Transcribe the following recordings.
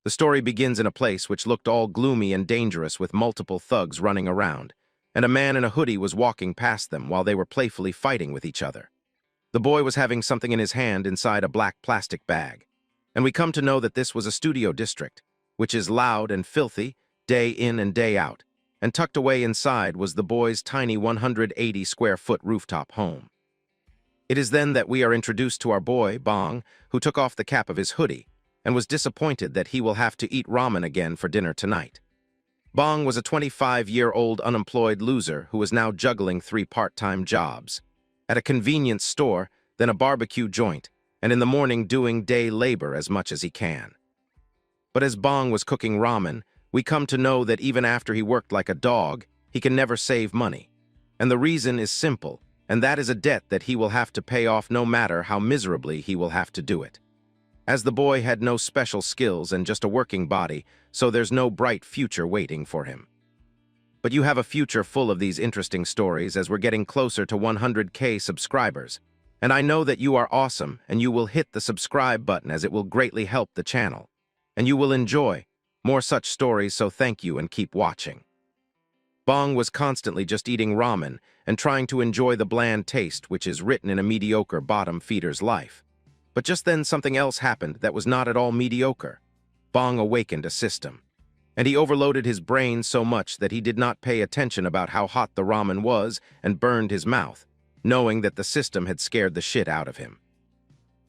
The story begins in a place which looked all gloomy and dangerous with multiple thugs running around, and a man in a hoodie was walking past them while they were playfully fighting with each other. The boy was having something in his hand inside a black plastic bag, and we come to know that this was a studio district, which is loud and filthy, day in and day out, and tucked away inside was the boy's tiny 180-square-foot rooftop home. It is then that we are introduced to our boy, Bong, who took off the cap of his hoodie, and was disappointed that he will have to eat ramen again for dinner tonight. Bong was a 25-year-old unemployed loser who was now juggling 3 part-time jobs, at a convenience store, then a barbecue joint, and in the morning doing day labor as much as he can. But as Bong was cooking ramen, we come to know that even after he worked like a dog, he can never save money. And the reason is simple, and that is a debt that he will have to pay off no matter how miserably he will have to do it. As the boy had no special skills and just a working body, so there's no bright future waiting for him. But you have a future full of these interesting stories as we're getting closer to 100K subscribers. And I know that you are awesome and you will hit the subscribe button as it will greatly help the channel. And you will enjoy more such stories, so thank you and keep watching. Bong was constantly just eating ramen and trying to enjoy the bland taste which is written in a mediocre bottom feeder's life. But just then something else happened that was not at all mediocre. Bong awakened a system, and he overloaded his brain so much that he did not pay attention about how hot the ramen was and burned his mouth, knowing that the system had scared the shit out of him.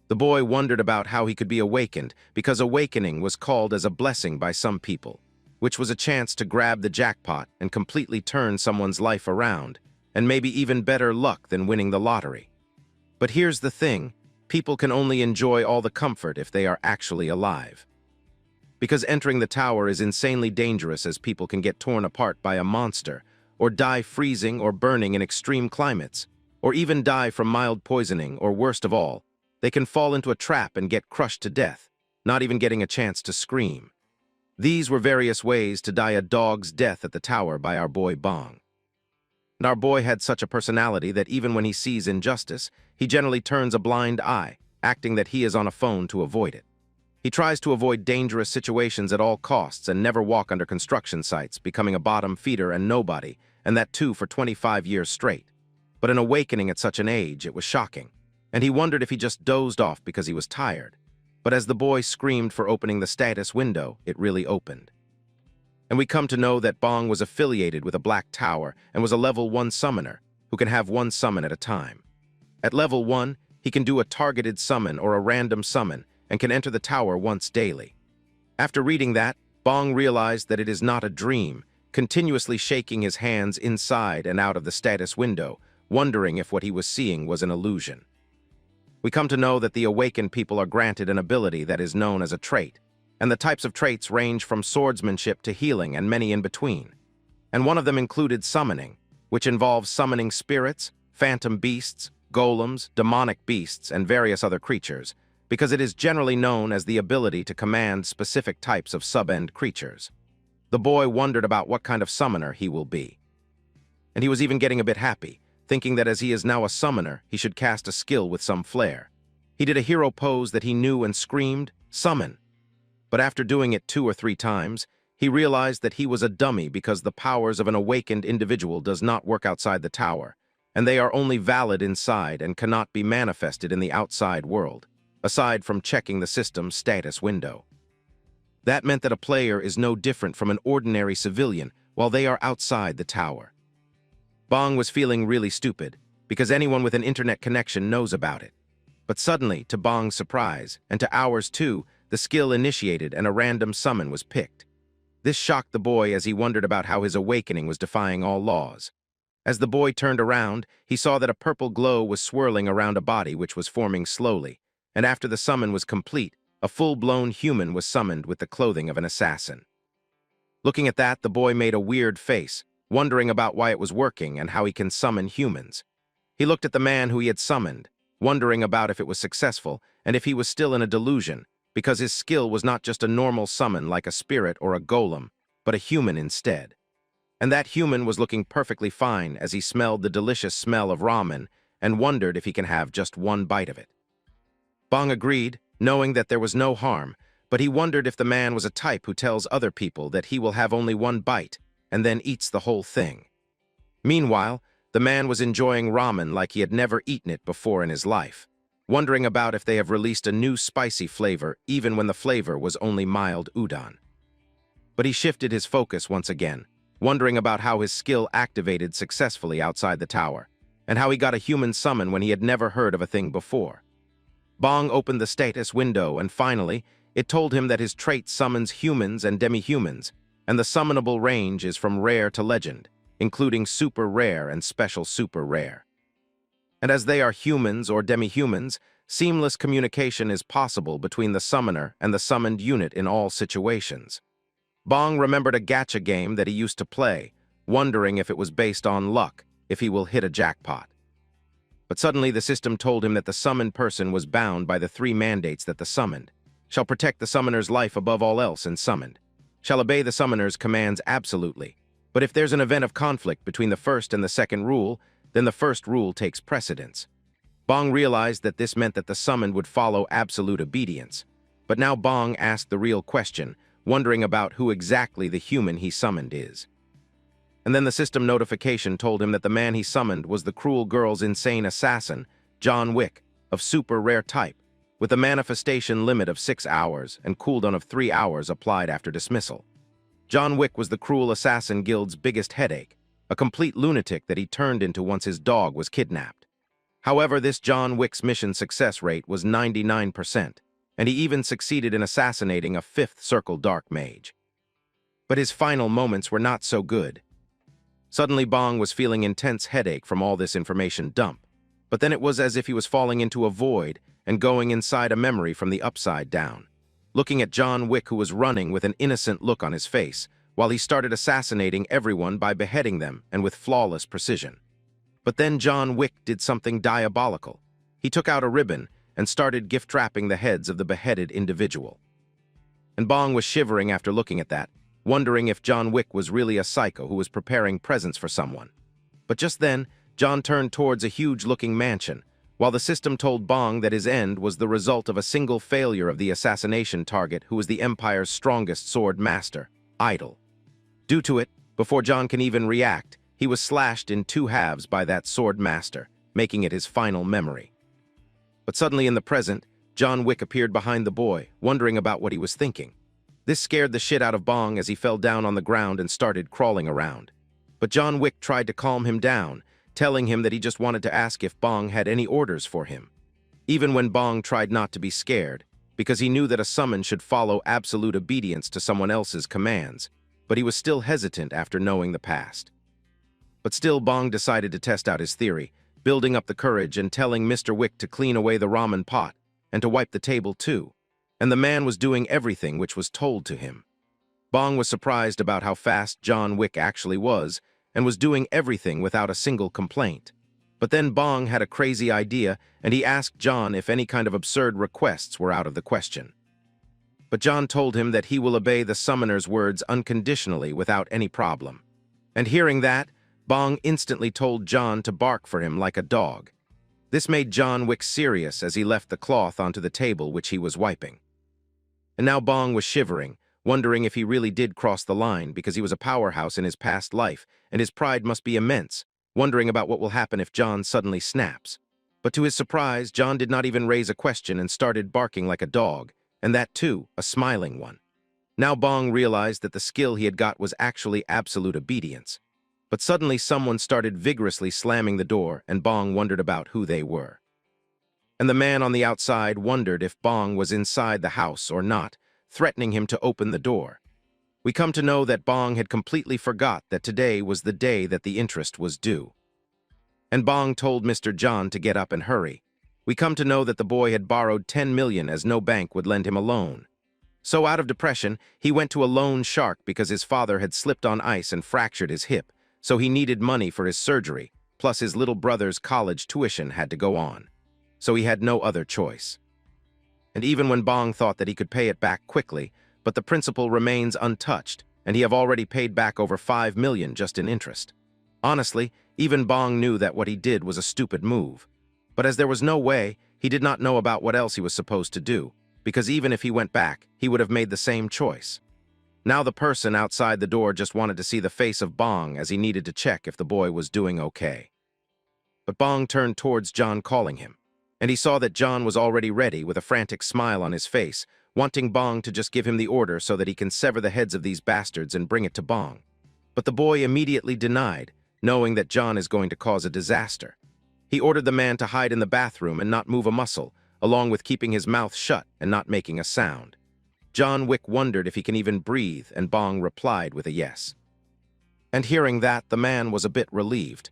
The boy wondered about how he could be awakened, because awakening was called as a blessing by some people, which was a chance to grab the jackpot and completely turn someone's life around, and maybe even better luck than winning the lottery. But here's the thing, people can only enjoy all the comfort if they are actually alive. Because entering the tower is insanely dangerous, as people can get torn apart by a monster, or die freezing or burning in extreme climates, or even die from mild poisoning, or worst of all, they can fall into a trap and get crushed to death, not even getting a chance to scream. These were various ways to die a dog's death at the tower by our boy Bong. And our boy had such a personality that even when he sees injustice, he generally turns a blind eye, acting that he is on a phone to avoid it. He tries to avoid dangerous situations at all costs and never walk under construction sites, becoming a bottom feeder and nobody, and that too for 25 years straight. But an awakening at such an age, it was shocking, and he wondered if he just dozed off because he was tired. But as the boy screamed for opening the status window, it really opened. And we come to know that Bong was affiliated with a black tower and was a level 1 summoner, who can have 1 summon at a time. At level 1, he can do a targeted summon or a random summon, and can enter the tower once daily. After reading that, Bong realized that it is not a dream, continuously shaking his hands inside and out of the status window, wondering if what he was seeing was an illusion. We come to know that the awakened people are granted an ability that is known as a trait, and the types of traits range from swordsmanship to healing and many in between. And one of them included summoning, which involves summoning spirits, phantom beasts, golems, demonic beasts, and various other creatures, because it is generally known as the ability to command specific types of sub-end creatures. The boy wondered about what kind of summoner he will be. And he was even getting a bit happy, thinking that as he is now a summoner, he should cast a skill with some flair. He did a hero pose that he knew and screamed, "Summon!" But after doing it 2 or 3 times, he realized that he was a dummy because the powers of an awakened individual does not work outside the tower, and they are only valid inside and cannot be manifested in the outside world, aside from checking the system's status window. That meant that a player is no different from an ordinary civilian while they are outside the tower. Bong was feeling really stupid, because anyone with an internet connection knows about it. But suddenly, to Bong's surprise, and to ours too, the skill initiated and a random summon was picked. This shocked the boy as he wondered about how his awakening was defying all laws. As the boy turned around, he saw that a purple glow was swirling around a body which was forming slowly, and after the summon was complete, a full-blown human was summoned with the clothing of an assassin. Looking at that, the boy made a weird face, wondering about why it was working and how he can summon humans. He looked at the man who he had summoned, wondering about if it was successful and if he was still in a delusion, because his skill was not just a normal summon like a spirit or a golem, but a human instead. And that human was looking perfectly fine as he smelled the delicious smell of ramen and wondered if he can have just 1 bite of it. Bong agreed, knowing that there was no harm, but he wondered if the man was a type who tells other people that he will have only one bite and then eats the whole thing. Meanwhile, the man was enjoying ramen like he had never eaten it before in his life, wondering about if they have released a new spicy flavor even when the flavor was only mild udon. But he shifted his focus once again, wondering about how his skill activated successfully outside the tower, and how he got a human summon when he had never heard of a thing before. Bong opened the status window, and finally, it told him that his trait summons humans and demi-humans, and the summonable range is from rare to legend, including super rare and special super rare. And as they are humans or demi-humans, seamless communication is possible between the summoner and the summoned unit in all situations. Bong remembered a gacha game that he used to play, wondering if it was based on luck, if he will hit a jackpot. But suddenly the system told him that the summoned person was bound by the 3 mandates that the summoned shall protect the summoner's life above all else and summoned, shall obey the summoner's commands absolutely, but if there's an event of conflict between the first and the second rule, then the first rule takes precedence. Bong realized that this meant that the summoned would follow absolute obedience, but now Bong asked the real question, wondering about who exactly the human he summoned is. And then the system notification told him that the man he summoned was the cruel girl's insane assassin, John Wick, of super rare type, with a manifestation limit of 6 hours and cooldown of 3 hours applied after dismissal. John Wick was the cruel assassin guild's biggest headache, a complete lunatic that he turned into once his dog was kidnapped. However, this John Wick's mission success rate was 99%, and he even succeeded in assassinating a 5th Circle Dark Mage. But his final moments were not so good. Suddenly Bong was feeling intense headache from all this information dump, but then it was as if he was falling into a void and going inside a memory from the upside down, looking at John Wick, who was running with an innocent look on his face, while he started assassinating everyone by beheading them and with flawless precision. But then John Wick did something diabolical. He took out a ribbon and started gift-wrapping the heads of the beheaded individual. And Bong was shivering after looking at that, wondering if John Wick was really a psycho who was preparing presents for someone. But just then, John turned towards a huge-looking mansion, while the system told Bong that his end was the result of a single failure of the assassination target, who was the Empire's strongest sword master, Idol. Due to it, before John can even react, he was slashed in 2 halves by that sword master, making it his final memory. But suddenly in the present, John Wick appeared behind the boy, wondering about what he was thinking. This scared the shit out of Bong as he fell down on the ground and started crawling around. But John Wick tried to calm him down, telling him that he just wanted to ask if Bong had any orders for him. Even when Bong tried not to be scared, because he knew that a summon should follow absolute obedience to someone else's commands, but he was still hesitant after knowing the past. But still, Bong decided to test out his theory, building up the courage and telling Mr. Wick to clean away the ramen pot and to wipe the table too, and the man was doing everything which was told to him. Bong was surprised about how fast John Wick actually was, and was doing everything without a single complaint. But then Bong had a crazy idea, and he asked John if any kind of absurd requests were out of the question. But John told him that he will obey the summoner's words unconditionally without any problem. And hearing that, Bong instantly told John to bark for him like a dog. This made John Wick serious as he left the cloth onto the table which he was wiping. And now Bong was shivering, wondering if he really did cross the line because he was a powerhouse in his past life, and his pride must be immense, wondering about what will happen if John suddenly snaps. But to his surprise, John did not even raise a question and started barking like a dog, and that too, a smiling one. Now Bong realized that the skill he had got was actually absolute obedience. But suddenly someone started vigorously slamming the door, and Bong wondered about who they were. And the man on the outside wondered if Bong was inside the house or not, threatening him to open the door. We come to know that Bong had completely forgot that today was the day that the interest was due. And Bong told Mr. John to get up and hurry. We come to know that the boy had borrowed 10 million as no bank would lend him a loan. So out of depression, he went to a loan shark because his father had slipped on ice and fractured his hip, so he needed money for his surgery, plus his little brother's college tuition had to go on. So he had no other choice. And even when Bong thought that he could pay it back quickly, but the principal remains untouched, and he have already paid back over 5 million just in interest. Honestly, even Bong knew that what he did was a stupid move. But as there was no way, he did not know about what else he was supposed to do, because even if he went back, he would have made the same choice. Now the person outside the door just wanted to see the face of Bong as he needed to check if the boy was doing okay. But Bong turned towards John, calling him, and he saw that John was already ready with a frantic smile on his face, wanting Bong to just give him the order so that he can sever the heads of these bastards and bring it to Bong. But the boy immediately denied, knowing that John is going to cause a disaster. He ordered the man to hide in the bathroom and not move a muscle, along with keeping his mouth shut and not making a sound. John Wick wondered if he can even breathe, and Bong replied with a yes. And hearing that, the man was a bit relieved.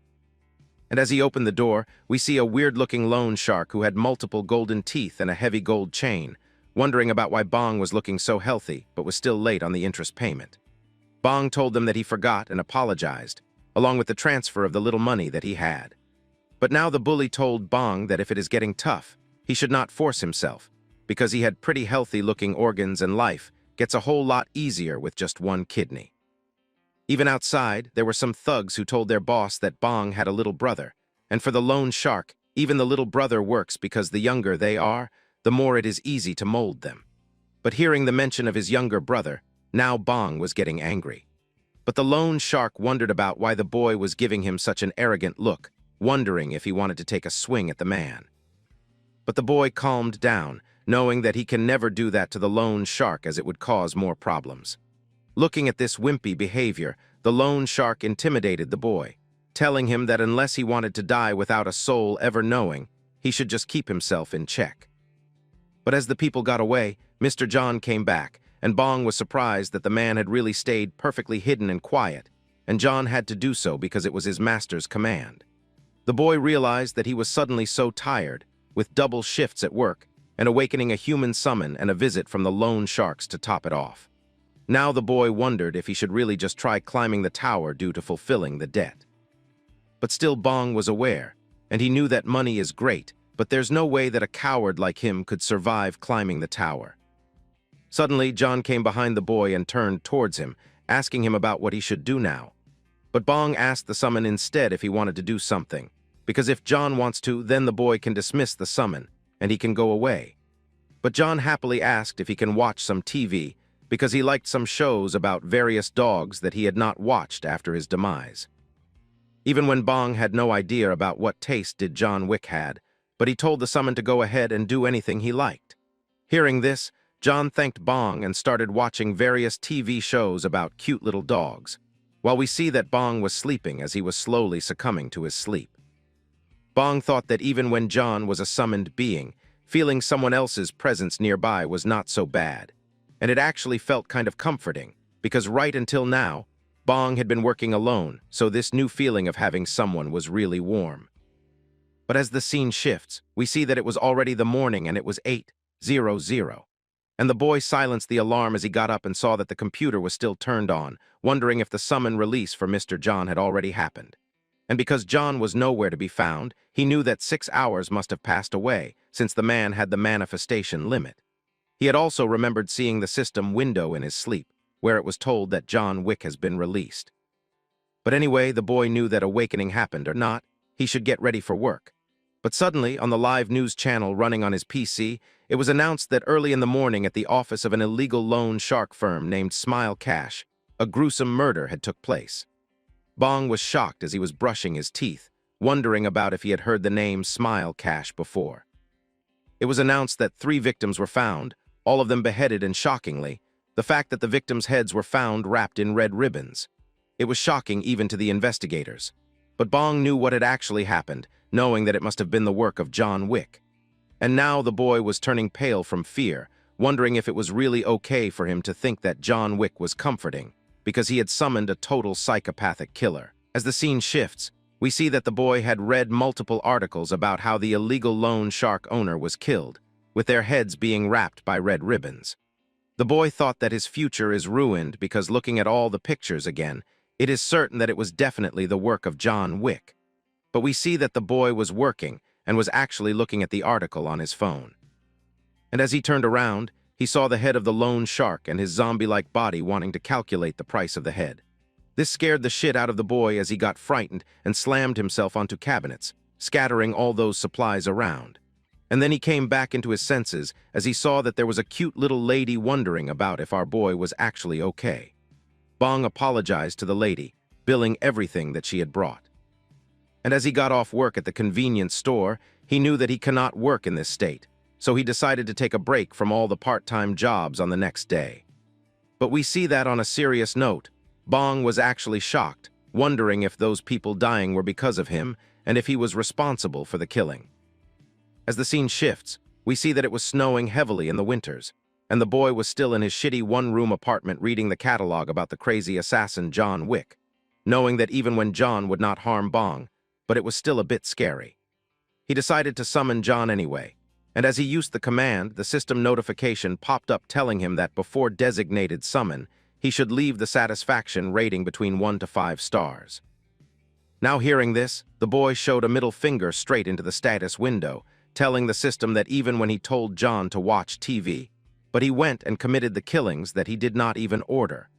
And as he opened the door, we see a weird-looking loan shark who had multiple golden teeth and a heavy gold chain, wondering about why Bong was looking so healthy but was still late on the interest payment. Bong told them that he forgot and apologized, along with the transfer of the little money that he had. But now the bully told Bong that if it is getting tough, he should not force himself, because he had pretty healthy-looking organs and life gets a whole lot easier with just one kidney. Even outside, there were some thugs who told their boss that Bong had a little brother, and for the lone shark, even the little brother works because the younger they are, the more it is easy to mold them. But hearing the mention of his younger brother, now Bong was getting angry. But the lone shark wondered about why the boy was giving him such an arrogant look, wondering if he wanted to take a swing at the man. But the boy calmed down, knowing that he can never do that to the lone shark as it would cause more problems. Looking at this wimpy behavior, the lone shark intimidated the boy, telling him that unless he wanted to die without a soul ever knowing, he should just keep himself in check. But as the people got away, Mr. John came back, and Bong was surprised that the man had really stayed perfectly hidden and quiet, and John had to do so because it was his master's command. The boy realized that he was suddenly so tired, with double shifts at work, and awakening a human summon and a visit from the lone sharks to top it off. Now the boy wondered if he should really just try climbing the tower due to fulfilling the debt. But still Bong was aware, and he knew that money is great, but there's no way that a coward like him could survive climbing the tower. Suddenly, John came behind the boy and turned towards him, asking him about what he should do now. But Bong asked the summon instead if he wanted to do something, because if John wants to, then the boy can dismiss the summon, and he can go away. But John happily asked if he can watch some TV, because he liked some shows about various dogs that he had not watched after his demise. Even when Bong had no idea about what taste did John Wick had, but he told the summon to go ahead and do anything he liked. Hearing this, John thanked Bong and started watching various TV shows about cute little dogs, while we see that Bong was sleeping as he was slowly succumbing to his sleep. Bong thought that even when John was a summoned being, feeling someone else's presence nearby was not so bad, and it actually felt kind of comforting, because right until now, Bong had been working alone, so this new feeling of having someone was really warm. But as the scene shifts, we see that it was already the morning and it was 8:00, and the boy silenced the alarm as he got up and saw that the computer was still turned on, wondering if the summon release for Mr. John had already happened. And because John was nowhere to be found, he knew that 6 hours must have passed away, since the man had the manifestation limit. He had also remembered seeing the system window in his sleep, where it was told that John Wick has been released. But anyway, the boy knew that awakening happened or not, he should get ready for work. But suddenly, on the live news channel running on his PC, it was announced that early in the morning at the office of an illegal loan shark firm named Smile Cash, a gruesome murder had took place. Bong was shocked as he was brushing his teeth, wondering about if he had heard the name Smile Cash before. It was announced that 3 victims were found, all of them beheaded, and shockingly, the fact that the victims' heads were found wrapped in red ribbons. It was shocking even to the investigators. But Bong knew what had actually happened, knowing that it must have been the work of John Wick. And now the boy was turning pale from fear, wondering if it was really okay for him to think that John Wick was comforting, because he had summoned a total psychopathic killer. As the scene shifts, we see that the boy had read multiple articles about how the illegal loan shark owner was killed, with their heads being wrapped by red ribbons. The boy thought that his future is ruined because looking at all the pictures again, it is certain that it was definitely the work of John Wick. But we see that the boy was working and was actually looking at the article on his phone. And as he turned around, he saw the head of the loan shark and his zombie-like body wanting to calculate the price of the head. This scared the shit out of the boy as he got frightened and slammed himself onto cabinets, scattering all those supplies around. And then he came back into his senses as he saw that there was a cute little lady wondering about if our boy was actually okay. Bong apologized to the lady, billing everything that she had brought. And as he got off work at the convenience store, he knew that he cannot work in this state, so he decided to take a break from all the part-time jobs on the next day. But we see that on a serious note, Bong was actually shocked, wondering if those people dying were because of him and if he was responsible for the killing. As the scene shifts, we see that it was snowing heavily in the winters, and the boy was still in his shitty one-room apartment reading the catalog about the crazy assassin John Wick, knowing that even when John would not harm Bong, but it was still a bit scary. He decided to summon John anyway, and as he used the command, the system notification popped up telling him that before designated summon, he should leave the satisfaction rating between 1 to 5 stars. Now hearing this, the boy showed a middle finger straight into the status window, telling the system that even when he told John to watch TV, but he went and committed the killings that he did not even order.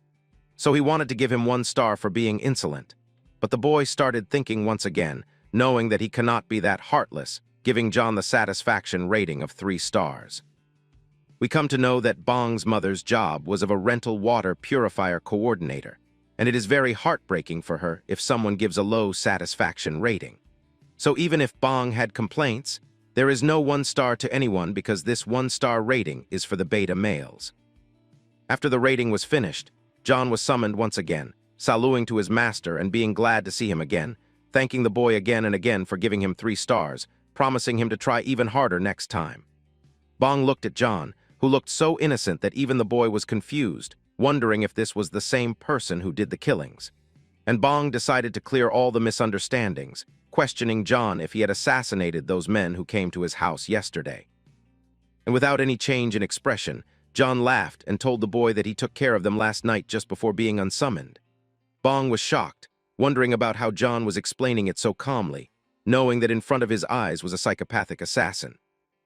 So he wanted to give him 1 star for being insolent. But the boy started thinking once again, knowing that he cannot be that heartless, giving John the satisfaction rating of 3 stars. We come to know that Bong's mother's job was of a rental water purifier coordinator, and it is very heartbreaking for her if someone gives a low satisfaction rating. So even if Bong had complaints, there is no 1 star to anyone because this 1 star rating is for the beta males. After the rating was finished, John was summoned once again, saluting to his master and being glad to see him again, thanking the boy again and again for giving him 3 stars, promising him to try even harder next time. Bong looked at John, who looked so innocent that even the boy was confused, wondering if this was the same person who did the killings. And Bong decided to clear all the misunderstandings, questioning John if he had assassinated those men who came to his house yesterday. And without any change in expression, John laughed and told the boy that he took care of them last night just before being unsummoned. Bong was shocked, wondering about how John was explaining it so calmly, knowing that in front of his eyes was a psychopathic assassin.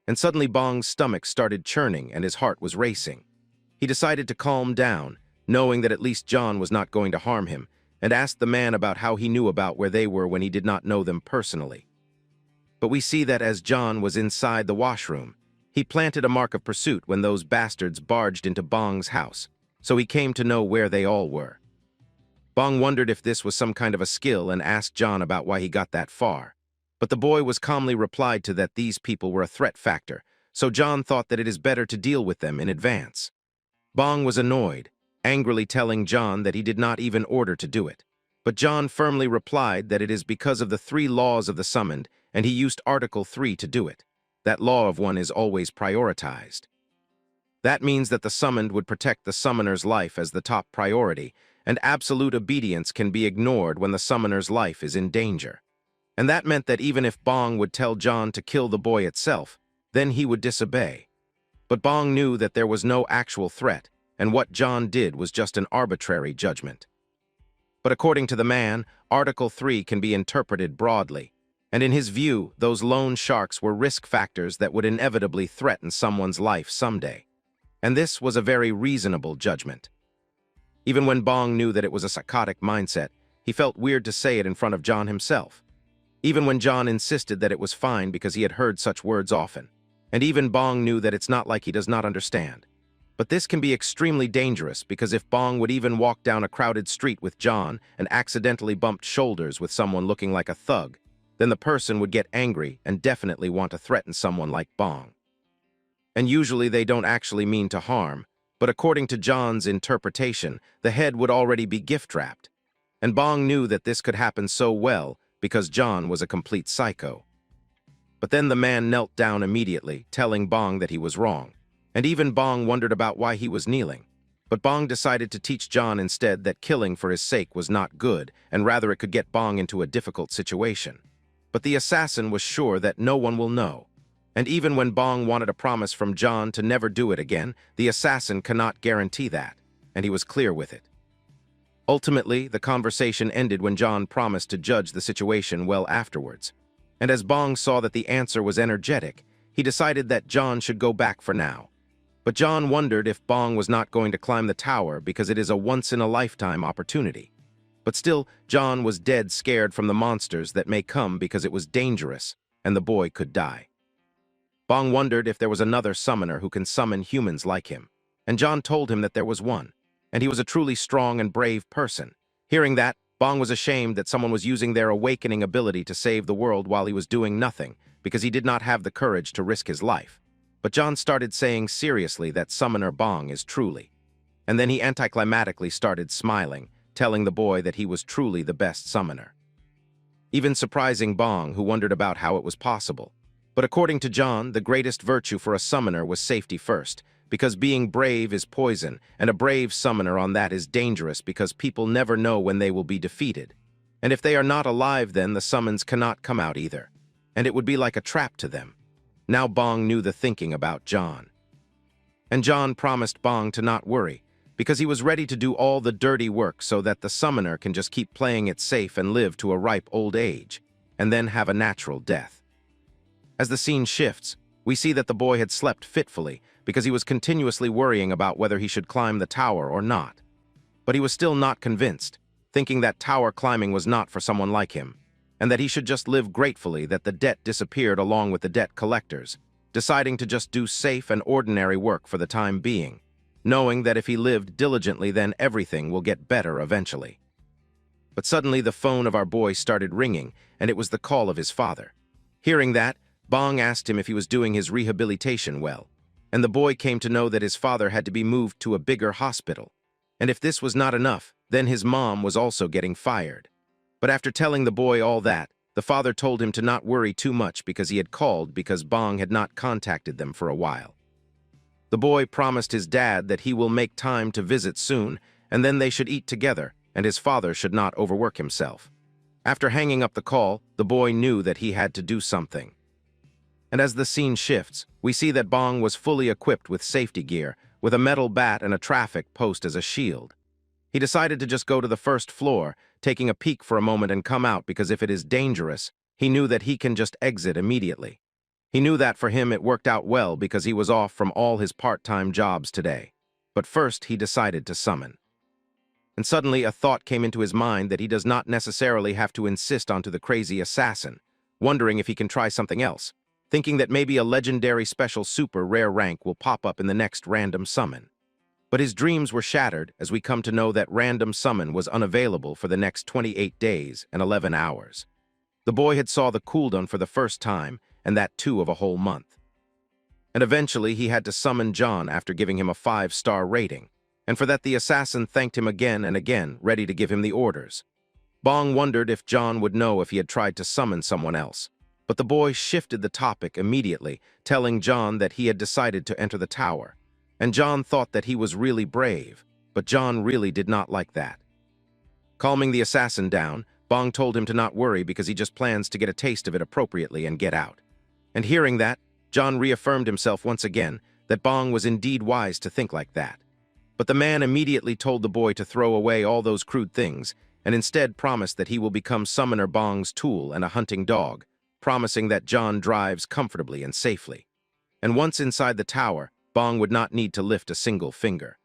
And suddenly Bong's stomach started churning and his heart was racing. He decided to calm down, knowing that at least John was not going to harm him, and asked the man about how he knew about where they were when he did not know them personally. But we see that as John was inside the washroom, he planted a mark of pursuit when those bastards barged into Bong's house, so he came to know where they all were. Bong wondered if this was some kind of a skill and asked John about why he got that far. But the boy was calmly replied to that these people were a threat factor, so John thought that it is better to deal with them in advance. Bong was annoyed, angrily telling John that he did not even order to do it. But John firmly replied that it is because of the 3 laws of the summoned, and he used Article 3 to do it. That law of 1 is always prioritized. That means that the summoned would protect the summoner's life as the top priority, and absolute obedience can be ignored when the summoner's life is in danger. And that meant that even if Bong would tell John to kill the boy itself, then he would disobey. But Bong knew that there was no actual threat, and what John did was just an arbitrary judgment. But according to the man, Article 3 can be interpreted broadly, and in his view, those loan sharks were risk factors that would inevitably threaten someone's life someday. And this was a very reasonable judgment. Even when Bong knew that it was a psychotic mindset, he felt weird to say it in front of John himself. Even when John insisted that it was fine because he had heard such words often. And even Bong knew that it's not like he does not understand. But this can be extremely dangerous because if Bong would even walk down a crowded street with John and accidentally bumped shoulders with someone looking like a thug, then the person would get angry and definitely want to threaten someone like Bong. And usually they don't actually mean to harm, but according to John's interpretation, the head would already be gift-wrapped. And Bong knew that this could happen so well because John was a complete psycho. But then the man knelt down immediately, telling Bong that he was wrong. And even Bong wondered about why he was kneeling. But Bong decided to teach John instead that killing for his sake was not good, and rather it could get Bong into a difficult situation. But the assassin was sure that no one will know. And even when Bong wanted a promise from John to never do it again, the assassin cannot guarantee that, and he was clear with it. Ultimately, the conversation ended when John promised to judge the situation well afterwards. And as Bong saw that the answer was energetic, he decided that John should go back for now. But John wondered if Bong was not going to climb the tower because it is a once-in-a-lifetime opportunity. But still, John was dead scared from the monsters that may come because it was dangerous, and the boy could die. Bong wondered if there was another summoner who can summon humans like him, and John told him that there was one, and he was a truly strong and brave person. Hearing that, Bong was ashamed that someone was using their awakening ability to save the world while he was doing nothing, because he did not have the courage to risk his life. But John started saying seriously that Summoner Bong is truly. And then he anticlimactically started smiling, telling the boy that he was truly the best summoner. Even surprising Bong, who wondered about how it was possible. But according to John, the greatest virtue for a summoner was safety first, because being brave is poison, and a brave summoner on that is dangerous because people never know when they will be defeated. And if they are not alive, then the summons cannot come out either, and it would be like a trap to them. Now Bong knew the thinking about John. And John promised Bong to not worry, because he was ready to do all the dirty work so that the summoner can just keep playing it safe and live to a ripe old age, and then have a natural death. As the scene shifts, we see that the boy had slept fitfully because he was continuously worrying about whether he should climb the tower or not. But he was still not convinced, thinking that tower climbing was not for someone like him, and that he should just live gratefully that the debt disappeared along with the debt collectors, deciding to just do safe and ordinary work for the time being, knowing that if he lived diligently then everything will get better eventually. But suddenly the phone of our boy started ringing, and it was the call of his father. Hearing that, Bong asked him if he was doing his rehabilitation well, and the boy came to know that his father had to be moved to a bigger hospital. And if this was not enough, then his mom was also getting fired. But after telling the boy all that, the father told him to not worry too much because he had called because Bong had not contacted them for a while. The boy promised his dad that he will make time to visit soon, and then they should eat together, and his father should not overwork himself. After hanging up the call, the boy knew that he had to do something. And as the scene shifts, we see that Bong was fully equipped with safety gear, with a metal bat and a traffic post as a shield. He decided to just go to the first floor, taking a peek for a moment and come out because if it is dangerous, he knew that he can just exit immediately. He knew that for him it worked out well because he was off from all his part-time jobs today. But first he decided to summon. And suddenly a thought came into his mind that he does not necessarily have to insist onto the crazy assassin, wondering if he can try something else, thinking that maybe a legendary special super rare rank will pop up in the next random summon. But his dreams were shattered as we come to know that random summon was unavailable for the next 28 days and 11 hours. The boy had saw the cooldown for the first time, and that too of a whole month. And eventually he had to summon John after giving him a 5-star rating, and for that the assassin thanked him again and again, ready to give him the orders. Bong wondered if John would know if he had tried to summon someone else. But the boy shifted the topic immediately, telling John that he had decided to enter the tower. And John thought that he was really brave, but John really did not like that. Calming the assassin down, Bong told him to not worry because he just plans to get a taste of it appropriately and get out. And hearing that, John reaffirmed himself once again that Bong was indeed wise to think like that. But the man immediately told the boy to throw away all those crude things and instead promised that he will become Summoner Bong's tool and a hunting dog, promising that John drives comfortably and safely. And once inside the tower, Bong would not need to lift a single finger.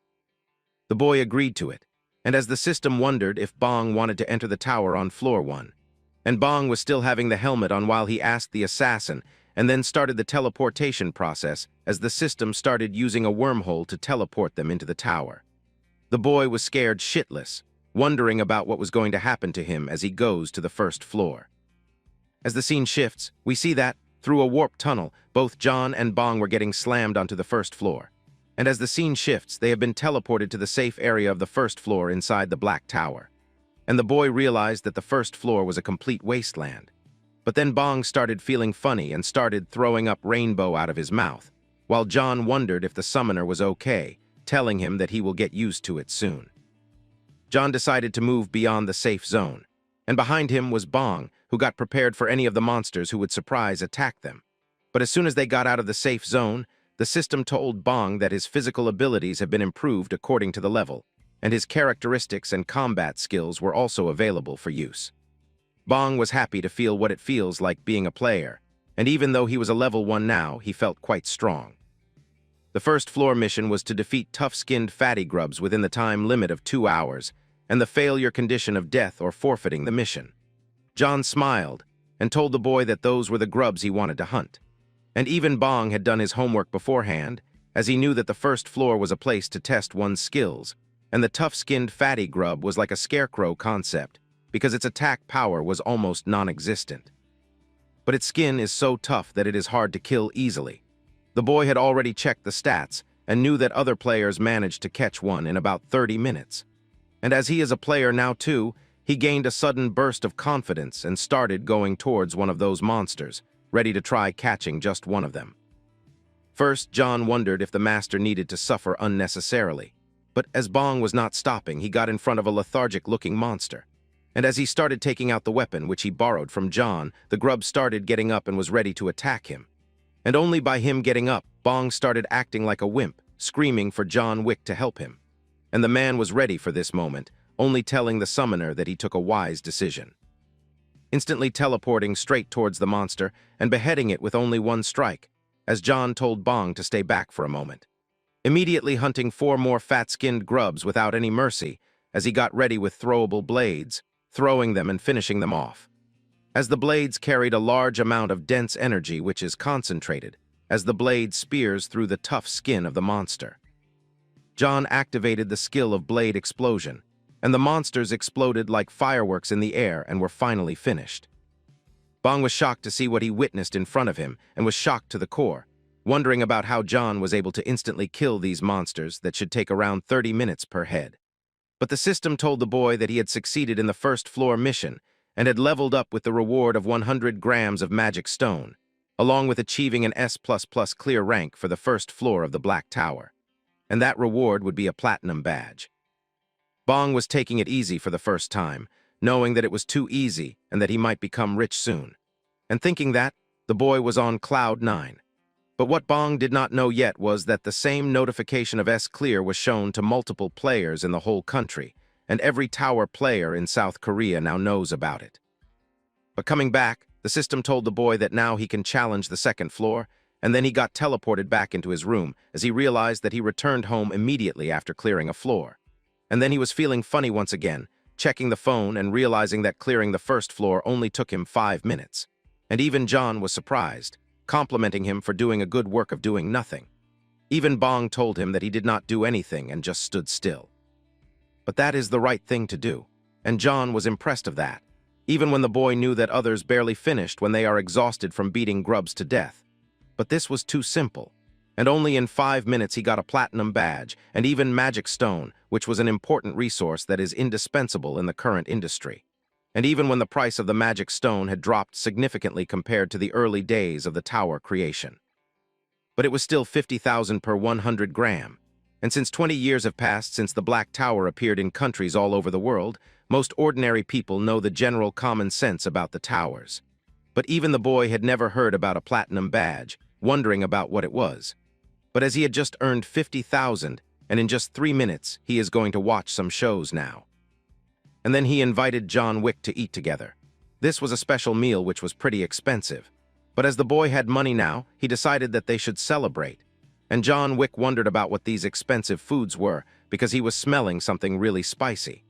The boy agreed to it, and as the system wondered if Bong wanted to enter the tower on floor 1. And Bong was still having the helmet on while he asked the assassin, and then started the teleportation process as the system started using a wormhole to teleport them into the tower. The boy was scared shitless, wondering about what was going to happen to him as he goes to the first floor. As the scene shifts, we see that, through a warp tunnel, both John and Bong were getting slammed onto the first floor. And as the scene shifts, they have been teleported to the safe area of the first floor inside the Black Tower. And the boy realized that the first floor was a complete wasteland. But then Bong started feeling funny and started throwing up rainbow out of his mouth, while John wondered if the summoner was okay, telling him that he will get used to it soon. John decided to move beyond the safe zone, and behind him was Bong, who got prepared for any of the monsters who would surprise attack them. But as soon as they got out of the safe zone, the system told Bong that his physical abilities have been improved according to the level, and his characteristics and combat skills were also available for use. Bong was happy to feel what it feels like being a player, and even though he was a level 1 now, he felt quite strong. The first floor mission was to defeat tough-skinned fatty grubs within the time limit of 2 hours, and the failure condition of death or forfeiting the mission. John smiled and told the boy that those were the grubs he wanted to hunt. And even Bong had done his homework beforehand, as he knew that the first floor was a place to test one's skills, and the tough-skinned fatty grub was like a scarecrow concept, because its attack power was almost non-existent. But its skin is so tough that it is hard to kill easily. The boy had already checked the stats and knew that other players managed to catch one in about 30 minutes. And as he is a player now too, he gained a sudden burst of confidence and started going towards one of those monsters, ready to try catching just one of them. First, John wondered if the master needed to suffer unnecessarily, but as Bong was not stopping, he got in front of a lethargic-looking monster. And as he started taking out the weapon which he borrowed from John, the grub started getting up and was ready to attack him. And only by him getting up, Bong started acting like a wimp, screaming for John Wick to help him. And the man was ready for this moment, only telling the summoner that he took a wise decision. Instantly teleporting straight towards the monster and beheading it with only one strike, as John told Bong to stay back for a moment. Immediately hunting 4 more fat-skinned grubs without any mercy, as he got ready with throwable blades, throwing them and finishing them off. As the blades carried a large amount of dense energy which is concentrated, as the blade spears through the tough skin of the monster. John activated the skill of blade explosion, and the monsters exploded like fireworks in the air and were finally finished. Bong was shocked to see what he witnessed in front of him and was shocked to the core, wondering about how John was able to instantly kill these monsters that should take around 30 minutes per head. But the system told the boy that he had succeeded in the first floor mission and had leveled up with the reward of 100 grams of magic stone, along with achieving an S++ clear rank for the first floor of the Black Tower. And that reward would be a platinum badge. Bong was taking it easy for the first time, knowing that it was too easy and that he might become rich soon. And thinking that, the boy was on cloud 9. But what Bong did not know yet was that the same notification of S Clear was shown to multiple players in the whole country, and every tower player in South Korea now knows about it. But coming back, the system told the boy that now he can challenge the second floor, and then he got teleported back into his room as he realized that he returned home immediately after clearing a floor. And then he was feeling funny once again, checking the phone and realizing that clearing the first floor only took him 5 minutes. And even John was surprised, complimenting him for doing a good work of doing nothing. Even Bong told him that he did not do anything and just stood still. But that is the right thing to do, and John was impressed of that, even when the boy knew that others barely finished when they are exhausted from beating grubs to death. But this was too simple, and only in 5 minutes he got a platinum badge and even magic stone, which was an important resource that is indispensable in the current industry. And even when the price of the magic stone had dropped significantly compared to the early days of the tower creation. But it was still 50,000 per 100 gram. And since 20 years have passed since the Black Tower appeared in countries all over the world, most ordinary people know the general common sense about the towers. But even the boy had never heard about a platinum badge, wondering about what it was. But as he had just earned 50,000, and in just 3 minutes, he is going to watch some shows now. And then he invited John Wick to eat together. This was a special meal which was pretty expensive. But as the boy had money now, he decided that they should celebrate. And John Wick wondered about what these expensive foods were, because he was smelling something really spicy.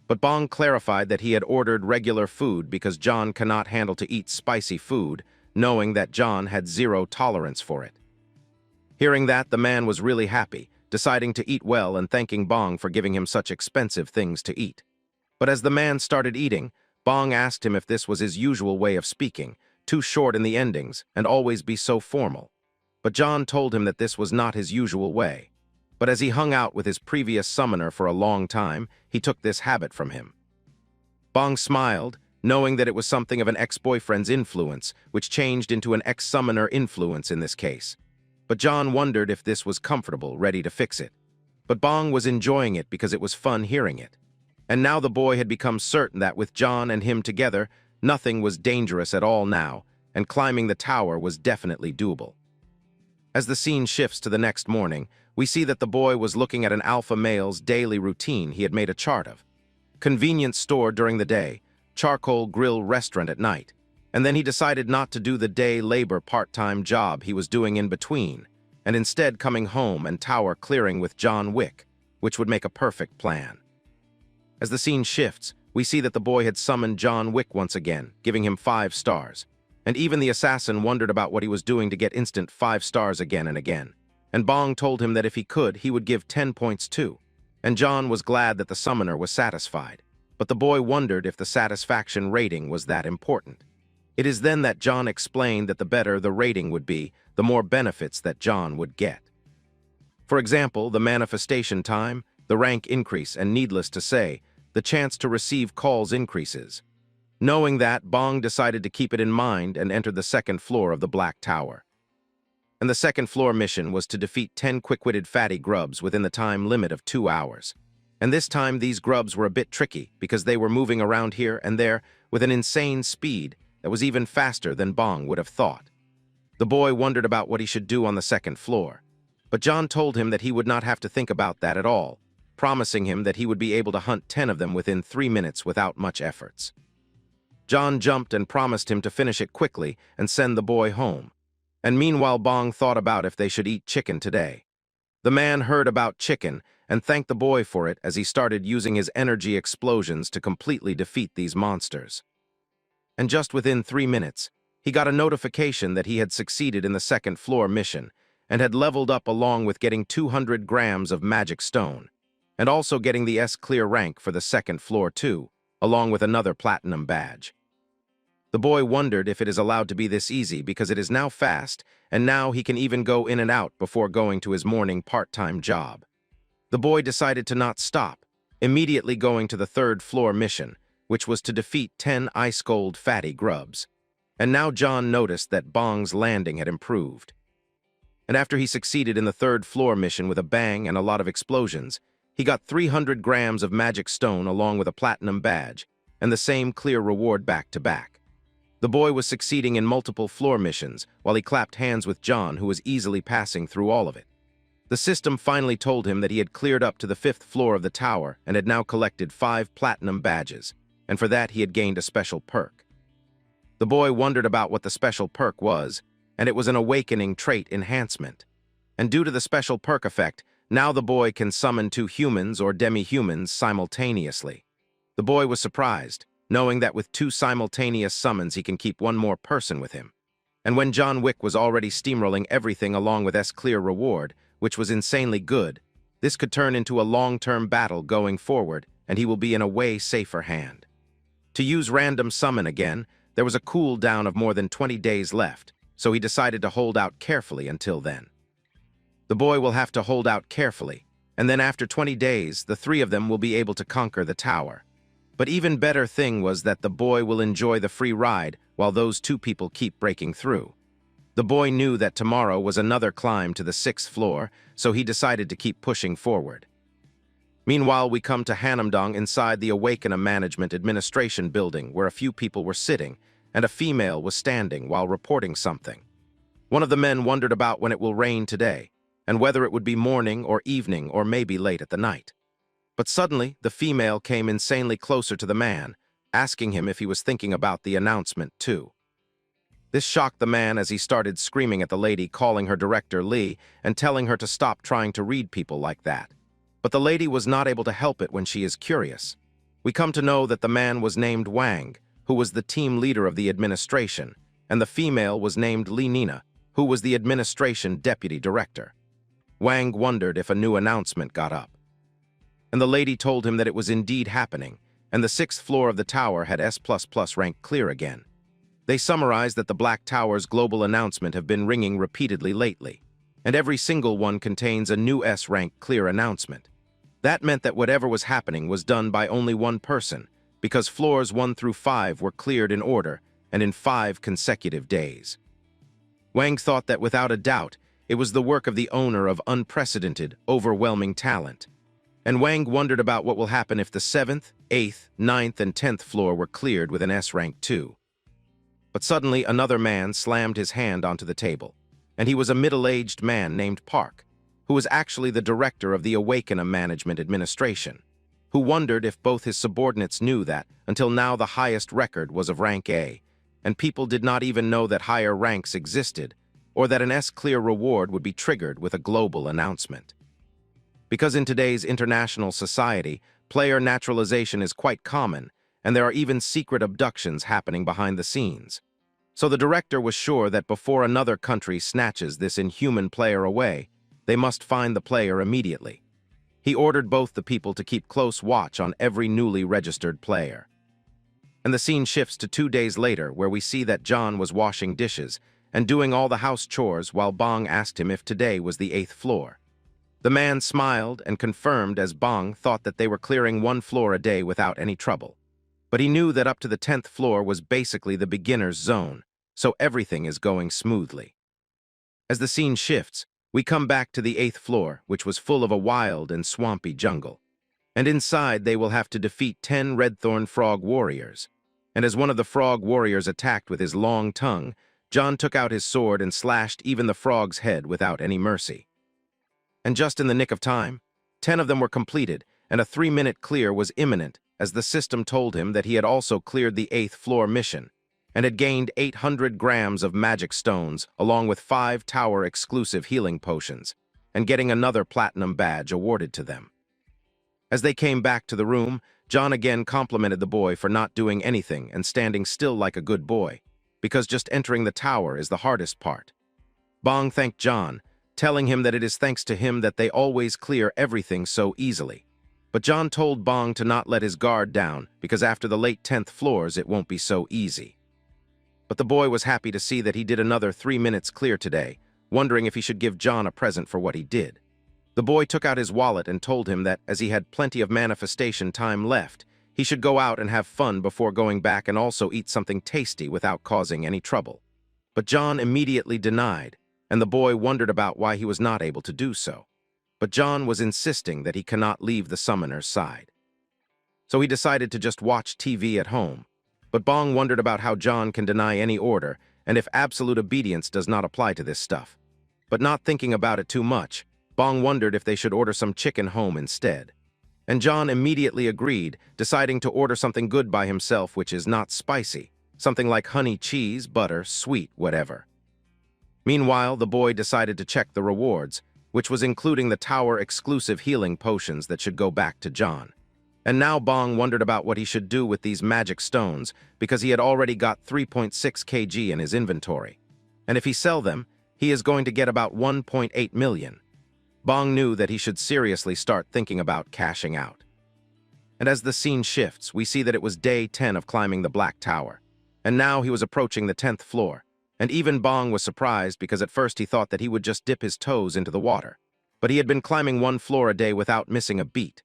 But Bong clarified that he had ordered regular food because John cannot handle to eat spicy food, knowing that John had 0 tolerance for it. Hearing that, the man was really happy, deciding to eat well and thanking Bong for giving him such expensive things to eat. But as the man started eating, Bong asked him if this was his usual way of speaking, too short in the endings, and always be so formal. But John told him that this was not his usual way. But as he hung out with his previous summoner for a long time, he took this habit from him. Bong smiled, knowing that it was something of an ex-boyfriend's influence, which changed into an ex-summoner influence in this case. But John wondered if this was comfortable, ready to fix it. But Bong was enjoying it because it was fun hearing it. And now the boy had become certain that with John and him together, nothing was dangerous at all now, and climbing the tower was definitely doable. As the scene shifts to the next morning, we see that the boy was looking at an alpha male's daily routine he had made a chart of. Convenience store during the day, charcoal grill restaurant at night, and then he decided not to do the day labor part-time job he was doing in between, and instead coming home and tower clearing with John Wick, which would make a perfect plan. As the scene shifts, we see that the boy had summoned John Wick once again, giving him 5 stars. And even the assassin wondered about what he was doing to get instant 5 stars again and again. And Bong told him that if he could, he would give 10 points too. And John was glad that the summoner was satisfied. But the boy wondered if the satisfaction rating was that important. It is then that John explained that the better the rating would be, the more benefits that John would get. For example, the manifestation time, the rank increase, and needless to say, the chance to receive calls increases. Knowing that, Bong decided to keep it in mind and entered the second floor of the Black Tower. And the second floor mission was to defeat 10 quick-witted fatty grubs within the time limit of 2 hours. And this time these grubs were a bit tricky because they were moving around here and there with an insane speed that was even faster than Bong would have thought. The boy wondered about what he should do on the second floor, but John told him that he would not have to think about that at all, promising him that he would be able to hunt 10 of them within 3 minutes without much efforts. John jumped and promised him to finish it quickly and send the boy home. And meanwhile Bong thought about if they should eat chicken today. The man heard about chicken and thanked the boy for it as he started using his energy explosions to completely defeat these monsters. And just within 3 minutes, he got a notification that he had succeeded in the second floor mission and had leveled up along with getting 200 grams of magic stone, and also getting the S-clear rank for the second floor too, along with another platinum badge. The boy wondered if it is allowed to be this easy because it is now fast, and now he can even go in and out before going to his morning part-time job. The boy decided to not stop, immediately going to the third floor mission, which was to defeat 10 ice-cold fatty grubs. And now John noticed that Bong's landing had improved. And after he succeeded in the third floor mission with a bang and a lot of explosions, he got 300 grams of magic stone along with a platinum badge, and the same clear reward back to back. The boy was succeeding in multiple floor missions while he clapped hands with John, who was easily passing through all of it. The system finally told him that he had cleared up to the 5th floor of the tower and had now collected 5 platinum badges, and for that he had gained a special perk. The boy wondered about what the special perk was, and it was an awakening trait enhancement. And due to the special perk effect, now the boy can summon 2 humans or demi-humans simultaneously. The boy was surprised, knowing that with 2 simultaneous summons he can keep 1 more person with him. And when John Wick was already steamrolling everything along with S-clear reward, which was insanely good, this could turn into a long-term battle going forward, and he will be in a way safer hand. To use random summon again, there was a cooldown of more than 20 days left, so he decided to hold out carefully until then. The boy will have to hold out carefully, and then after 20 days, the 3 of them will be able to conquer the tower. But even better thing was that the boy will enjoy the free ride while those 2 people keep breaking through. The boy knew that tomorrow was another climb to the 6th floor, so he decided to keep pushing forward. Meanwhile, we come to Hanamdong inside the Awakener Management Administration building where a few people were sitting, and a female was standing while reporting something. One of the men wondered about when it will rain today, and whether it would be morning or evening or maybe late at the night. But suddenly, the female came insanely closer to the man, asking him if he was thinking about the announcement too. This shocked the man as he started screaming at the lady, calling her director Lee and telling her to stop trying to read people like that. But the lady was not able to help it when she is curious. We come to know that the man was named Wang, who was the team leader of the administration, and the female was named Li Nina, who was the administration deputy director. Wang wondered if a new announcement got up. And the lady told him that it was indeed happening, and the 6th floor of the tower had S++ rank clear again. They summarized that the Black Tower's global announcement have been ringing repeatedly lately, and every single one contains a new S rank clear announcement. That meant that whatever was happening was done by only one person, because floors 1 through 5 were cleared in order and in 5 consecutive days. Wang thought that without a doubt, it was the work of the owner of unprecedented, overwhelming talent. And Wang wondered about what will happen if the 7th, 8th, 9th, and 10th floor were cleared with an S rank too. But suddenly another man slammed his hand onto the table, and he was a middle-aged man named Park, who was actually the director of the Awakener Management Administration, who wondered if both his subordinates knew that until now the highest record was of rank A, and people did not even know that higher ranks existed, or that an S-clear reward would be triggered with a global announcement. Because in today's international society, player naturalization is quite common, and there are even secret abductions happening behind the scenes. So the director was sure that before another country snatches this inhuman player away, they must find the player immediately. He ordered both the people to keep close watch on every newly registered player. And the scene shifts to 2 days later, where we see that John was washing dishes and doing all the house chores while Bong asked him if today was the 8th floor. The man smiled and confirmed, as Bong thought that they were clearing 1 floor a day without any trouble. But he knew that up to the 10th floor was basically the beginner's zone, so everything is going smoothly. As the scene shifts, we come back to the 8th floor, which was full of a wild and swampy jungle. And inside they will have to defeat 10 red-thorn frog warriors. And as one of the frog warriors attacked with his long tongue, John took out his sword and slashed even the frog's head without any mercy. And just in the nick of time, 10 of them were completed, and a 3-minute clear was imminent, as the system told him that he had also cleared the 8th floor mission, and had gained 800 grams of magic stones, along with 5 tower-exclusive healing potions, and getting another platinum badge awarded to them. As they came back to the room, John again complimented the boy for not doing anything and standing still like a good boy, because just entering the tower is the hardest part. Bong thanked John, telling him that it is thanks to him that they always clear everything so easily. But John told Bong to not let his guard down, because after the late 10th floors it won't be so easy. But the boy was happy to see that he did another 3 minutes clear today, wondering if he should give John a present for what he did. The boy took out his wallet and told him that, as he had plenty of manifestation time left, he should go out and have fun before going back and also eat something tasty without causing any trouble. But John immediately denied, and the boy wondered about why he was not able to do so. But John was insisting that he cannot leave the summoner's side. So he decided to just watch TV at home. But Bong wondered about how John can deny any order, and if absolute obedience does not apply to this stuff. But not thinking about it too much, Bong wondered if they should order some chicken home instead. And John immediately agreed, deciding to order something good by himself which is not spicy, something like honey, cheese, butter, sweet, whatever. Meanwhile, the boy decided to check the rewards, which was including the tower-exclusive healing potions that should go back to John. And now Bong wondered about what he should do with these magic stones, because he had already got 3.6 kg in his inventory. And if he sell them, he is going to get about 1.8 million. Bong knew that he should seriously start thinking about cashing out. And as the scene shifts, we see that it was day 10 of climbing the Black Tower. And now he was approaching the 10th floor. And even Bong was surprised, because at first he thought that he would just dip his toes into the water. But he had been climbing 1 floor a day without missing a beat.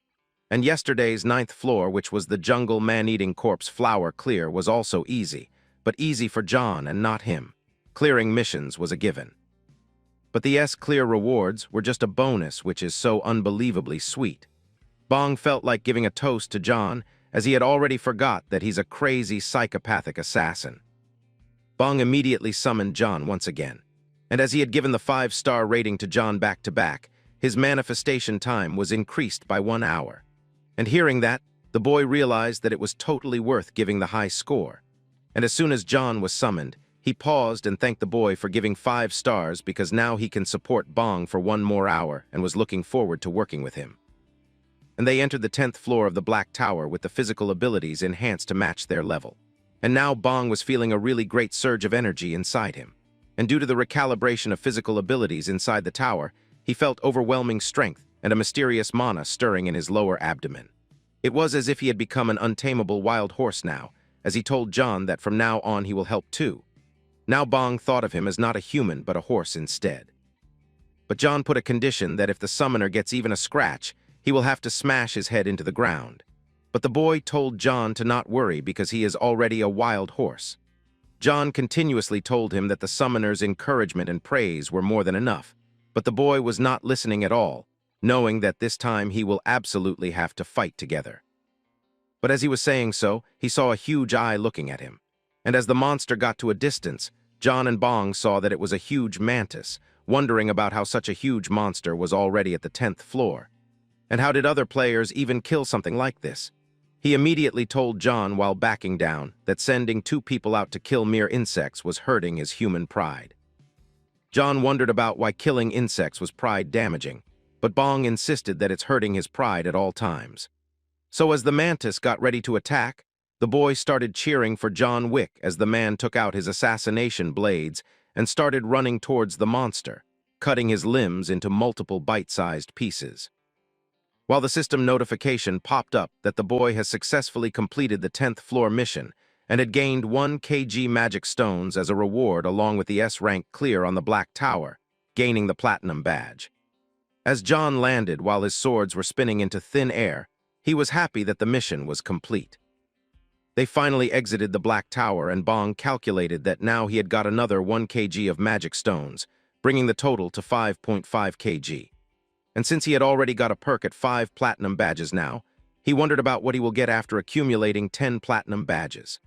And yesterday's 9th floor, which was the jungle man-eating corpse flower clear, was also easy, but easy for John and not him. Clearing missions was a given. But the S-clear rewards were just a bonus, which is so unbelievably sweet. Bong felt like giving a toast to John, as he had already forgot that he's a crazy psychopathic assassin. Bong immediately summoned John once again, and as he had given the 5-star rating to John back-to-back, his manifestation time was increased by 1 hour. And hearing that, the boy realized that it was totally worth giving the high score. And as soon as John was summoned, he paused and thanked the boy for giving 5 stars, because now he can support Bong for 1 more hour and was looking forward to working with him. And they entered the 10th floor of the Black Tower with the physical abilities enhanced to match their level. And now Bong was feeling a really great surge of energy inside him. And due to the recalibration of physical abilities inside the tower, he felt overwhelming strength and a mysterious mana stirring in his lower abdomen. It was as if he had become an untamable wild horse now, as he told John that from now on he will help too. Now Bong thought of him as not a human but a horse instead. But John put a condition that if the summoner gets even a scratch, he will have to smash his head into the ground. But the boy told John to not worry, because he is already a wild horse. John continuously told him that the summoner's encouragement and praise were more than enough, but the boy was not listening at all, knowing that this time he will absolutely have to fight together. But as he was saying so, he saw a huge eye looking at him. And as the monster got to a distance, John and Bong saw that it was a huge mantis, wondering about how such a huge monster was already at the 10th floor. And how did other players even kill something like this? He immediately told John while backing down that sending 2 people out to kill mere insects was hurting his human pride. John wondered about why killing insects was pride damaging, but Bong insisted that it's hurting his pride at all times. So as the mantis got ready to attack, The boy started cheering for John Wick as the man took out his assassination blades and started running towards the monster, cutting his limbs into multiple bite-sized pieces. While the system notification popped up that the boy has successfully completed the 10th floor mission and had gained 1 kg magic stones as a reward along with the S rank clear on the Black Tower, gaining the platinum badge. As John landed while his swords were spinning into thin air, he was happy that the mission was complete. They finally exited the Black Tower and Bong calculated that now he had got another 1 kg of magic stones, bringing the total to 5.5 kg. And since he had already got a perk at 5 platinum badges now, he wondered about what he will get after accumulating 10 platinum badges.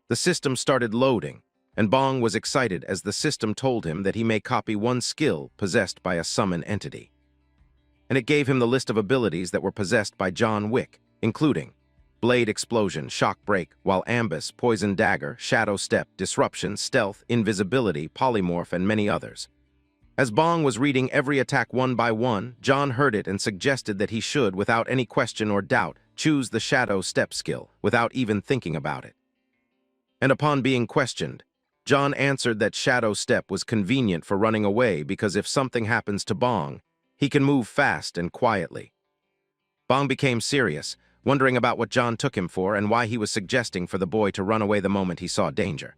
The system started loading, and Bong was excited as the system told him that he may copy one skill possessed by a summon entity. And it gave him the list of abilities that were possessed by John Wick, including Blade Explosion, Shock Break, While Ambush, Poison Dagger, Shadow Step, Disruption, Stealth, Invisibility, Polymorph, and many others. As Bong was reading every attack one by one, John heard it and suggested that he should, without any question or doubt, choose the Shadow Step skill, without even thinking about it. And upon being questioned, John answered that Shadow Step was convenient for running away because if something happens to Bong, he can move fast and quietly. Bong became serious, wondering about what John took him for and why he was suggesting for the boy to run away the moment he saw danger.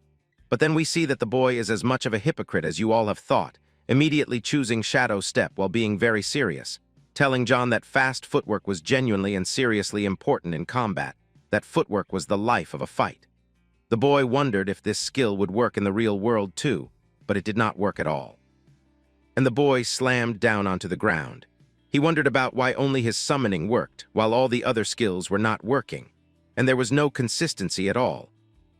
But then we see that the boy is as much of a hypocrite as you all have thought, immediately choosing Shadow Step while being very serious, telling John that fast footwork was genuinely and seriously important in combat, that footwork was the life of a fight. The boy wondered if this skill would work in the real world too, but it did not work at all. And the boy slammed down onto the ground. He wondered about why only his summoning worked, while all the other skills were not working, and there was no consistency at all.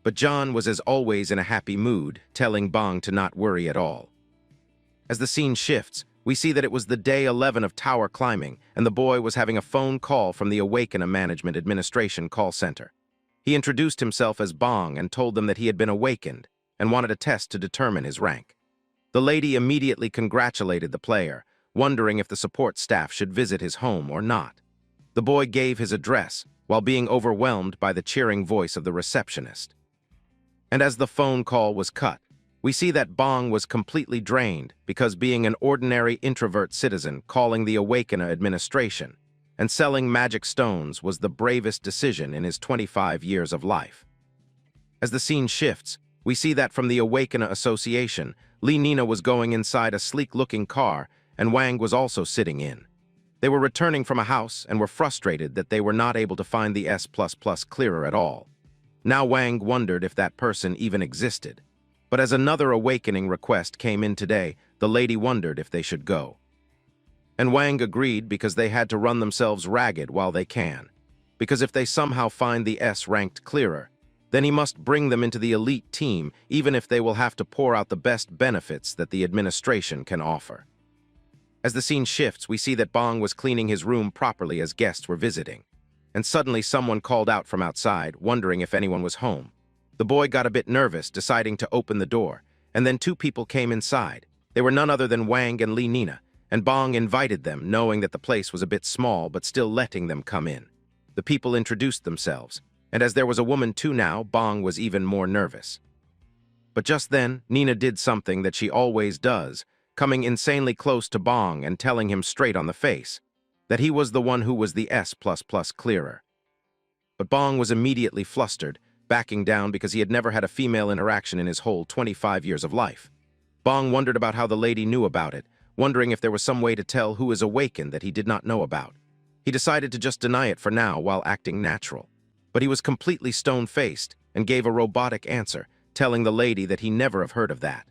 But John was as always in a happy mood, telling Bong to not worry at all. As the scene shifts, we see that it was the day 11 of tower climbing, and the boy was having a phone call from the Awakener Management Administration call center. He introduced himself as Bong and told them that he had been awakened and wanted a test to determine his rank. The lady immediately congratulated the player, wondering if the support staff should visit his home or not. The boy gave his address, while being overwhelmed by the cheering voice of the receptionist. And as the phone call was cut, we see that Bong was completely drained because being an ordinary introvert citizen calling the Awakener administration and selling magic stones was the bravest decision in his 25 years of life. As the scene shifts, we see that from the Awakener Association, Lee Nina was going inside a sleek-looking car and Wang was also sitting in. They were returning from a house and were frustrated that they were not able to find the S++ clearer at all. Now Wang wondered if that person even existed. But as another awakening request came in today, the lady wondered if they should go. And Wang agreed because they had to run themselves ragged while they can. Because if they somehow find the S-ranked clearer, then he must bring them into the elite team even if they will have to pour out the best benefits that the administration can offer. As the scene shifts, we see that Bong was cleaning his room properly as guests were visiting. And suddenly someone called out from outside, wondering if anyone was home. The boy got a bit nervous, deciding to open the door, and then two people came inside. They were none other than Wang and Lee Nina, and Bong invited them, knowing that the place was a bit small but still letting them come in. The people introduced themselves, and as there was a woman too now, Bong was even more nervous. But just then, Nina did something that she always does, coming insanely close to Bong and telling him straight on the face that he was the one who was the S++ clearer. But Bong was immediately flustered, backing down because he had never had a female interaction in his whole 25 years of life. Bong wondered about how the lady knew about it, wondering if there was some way to tell who is awakened that he did not know about. He decided to just deny it for now while acting natural. But he was completely stone-faced and gave a robotic answer, telling the lady that he never have heard of that.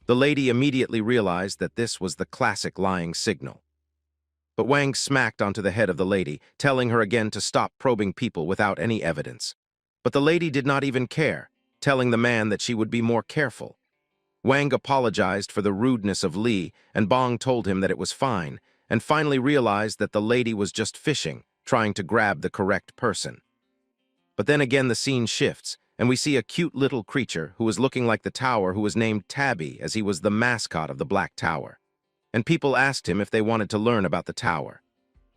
The lady immediately realized that this was the classic lying signal. But Wang smacked onto the head of the lady, telling her again to stop probing people without any evidence. But the lady did not even care, telling the man that she would be more careful. Wang apologized for the rudeness of Lee, and Bong told him that it was fine, and finally realized that the lady was just fishing, trying to grab the correct person. But then again the scene shifts, and we see a cute little creature who was looking like the tower who was named Tabby as he was the mascot of the Black Tower. And people asked him if they wanted to learn about the tower,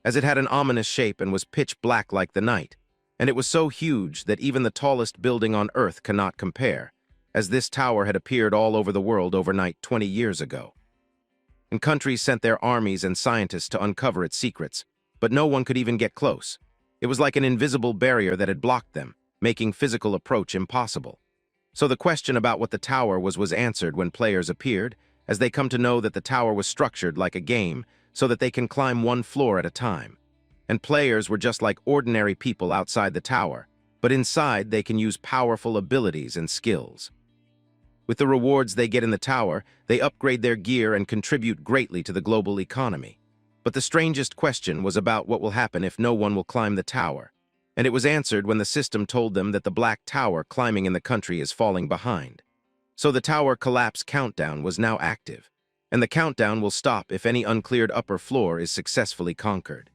as it had an ominous shape and was pitch black like the night, and it was so huge that even the tallest building on Earth cannot compare, as this tower had appeared all over the world overnight 20 years ago. And countries sent their armies and scientists to uncover its secrets, but no one could even get close. It was like an invisible barrier that had blocked them, making physical approach impossible. So the question about what the tower was answered when players appeared, as they come to know that the tower was structured like a game so that they can climb one floor at a time. And players were just like ordinary people outside the tower, but inside they can use powerful abilities and skills. With the rewards they get in the tower, they upgrade their gear and contribute greatly to the global economy. But the strangest question was about what will happen if no one will climb the tower. And it was answered when the system told them that the Black Tower climbing in the country is falling behind. So the tower collapse countdown was now active, and the countdown will stop if any uncleared upper floor is successfully conquered.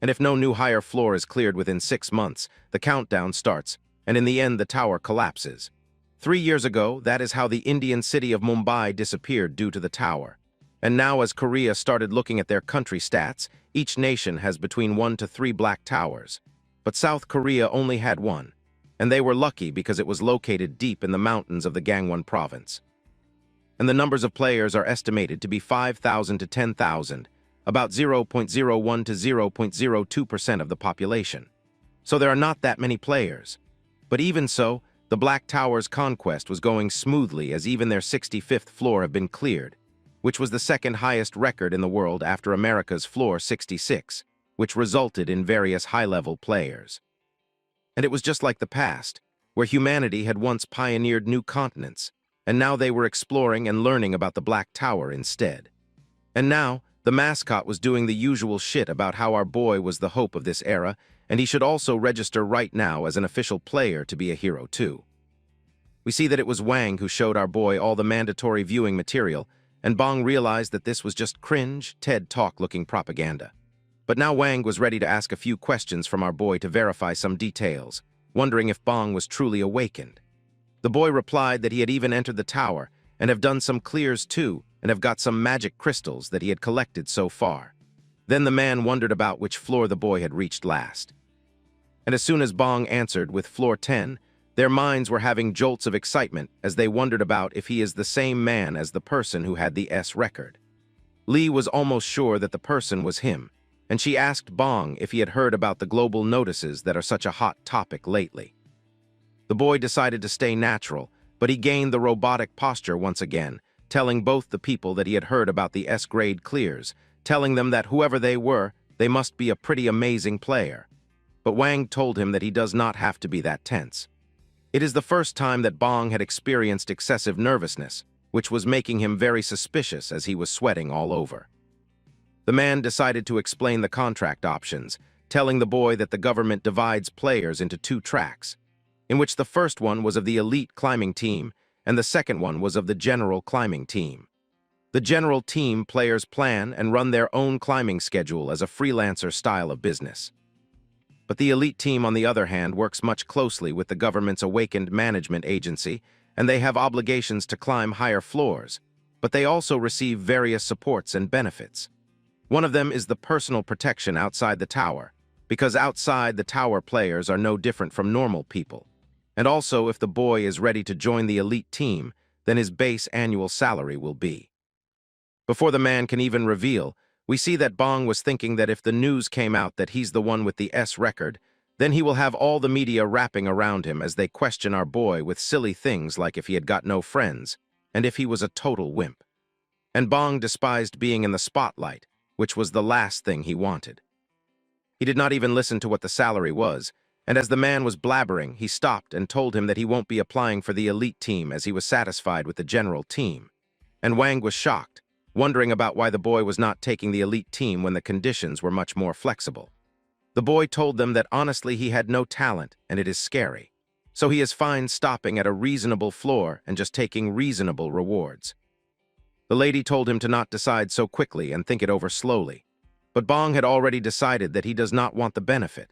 And if no new higher floor is cleared within 6 months, the countdown starts, and in the end the tower collapses. 3 years ago, that is how the Indian city of Mumbai disappeared due to the tower. And now as Korea started looking at their country stats, each nation has between 1 to 3 black towers. But South Korea only had one, and they were lucky because it was located deep in the mountains of the Gangwon province. And the numbers of players are estimated to be 5,000 to 10,000, about 0.01 to 0.02% of the population. So there are not that many players. But even so, the Black Tower's conquest was going smoothly as even their 65th floor have been cleared, which was the second highest record in the world after America's floor 66, which resulted in various high-level players. And it was just like the past, where humanity had once pioneered new continents, and now they were exploring and learning about the Black Tower instead. And now, the mascot was doing the usual shit about how our boy was the hope of this era, and he should also register right now as an official player to be a hero too. We see that it was Wang who showed our boy all the mandatory viewing material, and Bong realized that this was just cringe, TED Talk-looking propaganda. But now Wang was ready to ask a few questions from our boy to verify some details, wondering if Bong was truly awakened. The boy replied that he had even entered the tower, and have done some clears too, and have got some magic crystals that he had collected so far. Then the man wondered about which floor the boy had reached last. And as soon as Bong answered with floor 10, their minds were having jolts of excitement as they wondered about if he is the same man as the person who had the S record. Lee was almost sure that the person was him, and she asked Bong if he had heard about the global notices that are such a hot topic lately. The boy decided to stay natural, but he gained the robotic posture once again, telling both the people that he had heard about the S-grade clears, telling them that whoever they were, they must be a pretty amazing player. But Wang told him that he does not have to be that tense. It is the first time that Bong had experienced excessive nervousness, which was making him very suspicious as he was sweating all over. The man decided to explain the contract options, telling the boy that the government divides players into 2 tracks, in which the first one was of the elite climbing team and the second one was of the general climbing team. The general team players plan and run their own climbing schedule as a freelancer style of business. But the elite team, on the other hand, works much closely with the government's awakened management agency, and they have obligations to climb higher floors, but they also receive various supports and benefits. One of them is the personal protection outside the tower, because outside the tower players are no different from normal people. And also, if the boy is ready to join the elite team, then his base annual salary will be. Before the man can even reveal, we see that Bong was thinking that if the news came out that he's the one with the S record, then he will have all the media wrapping around him as they question our boy with silly things like if he had got no friends, and if he was a total wimp. And Bong despised being in the spotlight, which was the last thing he wanted. He did not even listen to what the salary was, and as the man was blabbering, he stopped and told him that he won't be applying for the elite team as he was satisfied with the general team. And Wang was shocked, wondering about why the boy was not taking the elite team when the conditions were much more flexible. The boy told them that honestly he had no talent and it is scary, so he is fine stopping at a reasonable floor and just taking reasonable rewards. The lady told him to not decide so quickly and think it over slowly, but Bong had already decided that he does not want the benefit.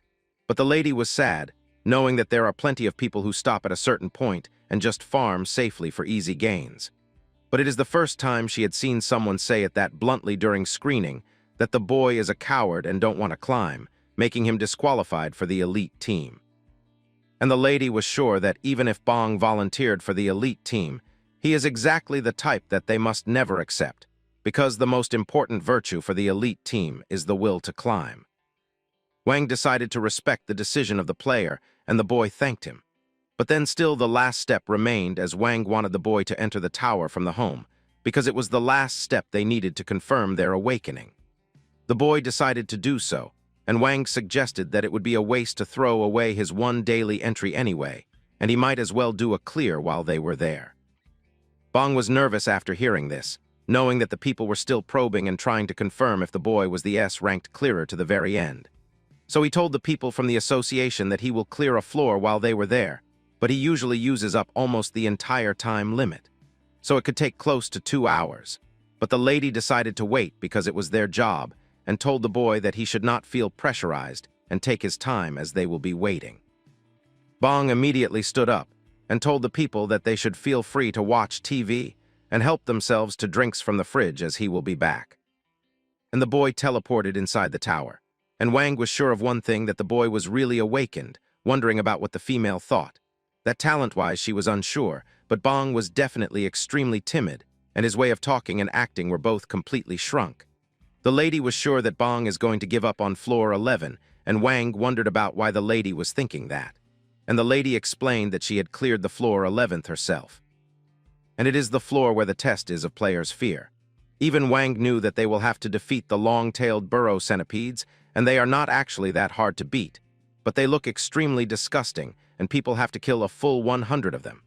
But the lady was sad, knowing that there are plenty of people who stop at a certain point and just farm safely for easy gains. But it is the first time she had seen someone say it that bluntly during screening, that the boy is a coward and don't want to climb, making him disqualified for the elite team. And the lady was sure that even if Bong volunteered for the elite team, he is exactly the type that they must never accept, because the most important virtue for the elite team is the will to climb. Wang decided to respect the decision of the player, and the boy thanked him. But then still the last step remained, as Wang wanted the boy to enter the tower from the home, because it was the last step they needed to confirm their awakening. The boy decided to do so, and Wang suggested that it would be a waste to throw away his one daily entry anyway, and he might as well do a clear while they were there. Bong was nervous after hearing this, knowing that the people were still probing and trying to confirm if the boy was the S-ranked clearer to the very end. So he told the people from the association that he will clear a floor while they were there, but he usually uses up almost the entire time limit, so it could take close to 2 hours. But the lady decided to wait because it was their job, and told the boy that he should not feel pressurized and take his time as they will be waiting. Bong immediately stood up and told the people that they should feel free to watch TV and help themselves to drinks from the fridge as he will be back. And the boy teleported inside the tower, and Wang was sure of one thing, that the boy was really awakened, wondering about what the female thought. That talent-wise she was unsure, but Bong was definitely extremely timid, and his way of talking and acting were both completely shrunk. The lady was sure that Bong is going to give up on floor 11, and Wang wondered about why the lady was thinking that. And the lady explained that she had cleared the floor 11th herself. And it is the floor where the test is of players' fear. Even Wang knew that they will have to defeat the long-tailed burrow centipedes, and they are not actually that hard to beat, but they look extremely disgusting, and people have to kill a full 100 of them.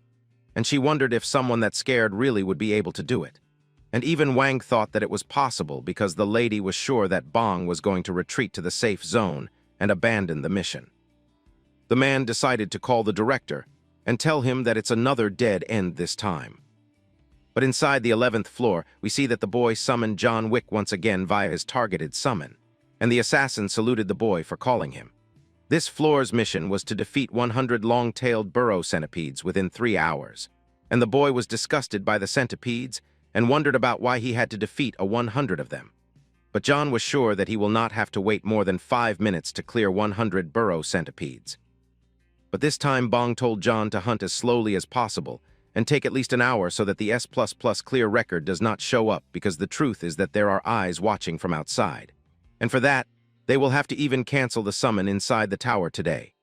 And she wondered if someone that scared really would be able to do it. And even Wang thought that it was possible because the lady was sure that Bong was going to retreat to the safe zone and abandon the mission. The man decided to call the director and tell him that it's another dead end this time. But inside the 11th floor, we see that the boy summoned John Wick once again via his targeted summon, and the assassin saluted the boy for calling him. This floor's mission was to defeat 100 long-tailed burrow centipedes within 3 hours, and the boy was disgusted by the centipedes and wondered about why he had to defeat 100 of them. But John was sure that he will not have to wait more than 5 minutes to clear 100 burrow centipedes. But this time Bong told John to hunt as slowly as possible and take at least an hour so that the S++ clear record does not show up, because the truth is that there are eyes watching from outside. And for that, they will have to even cancel the summon inside the tower today.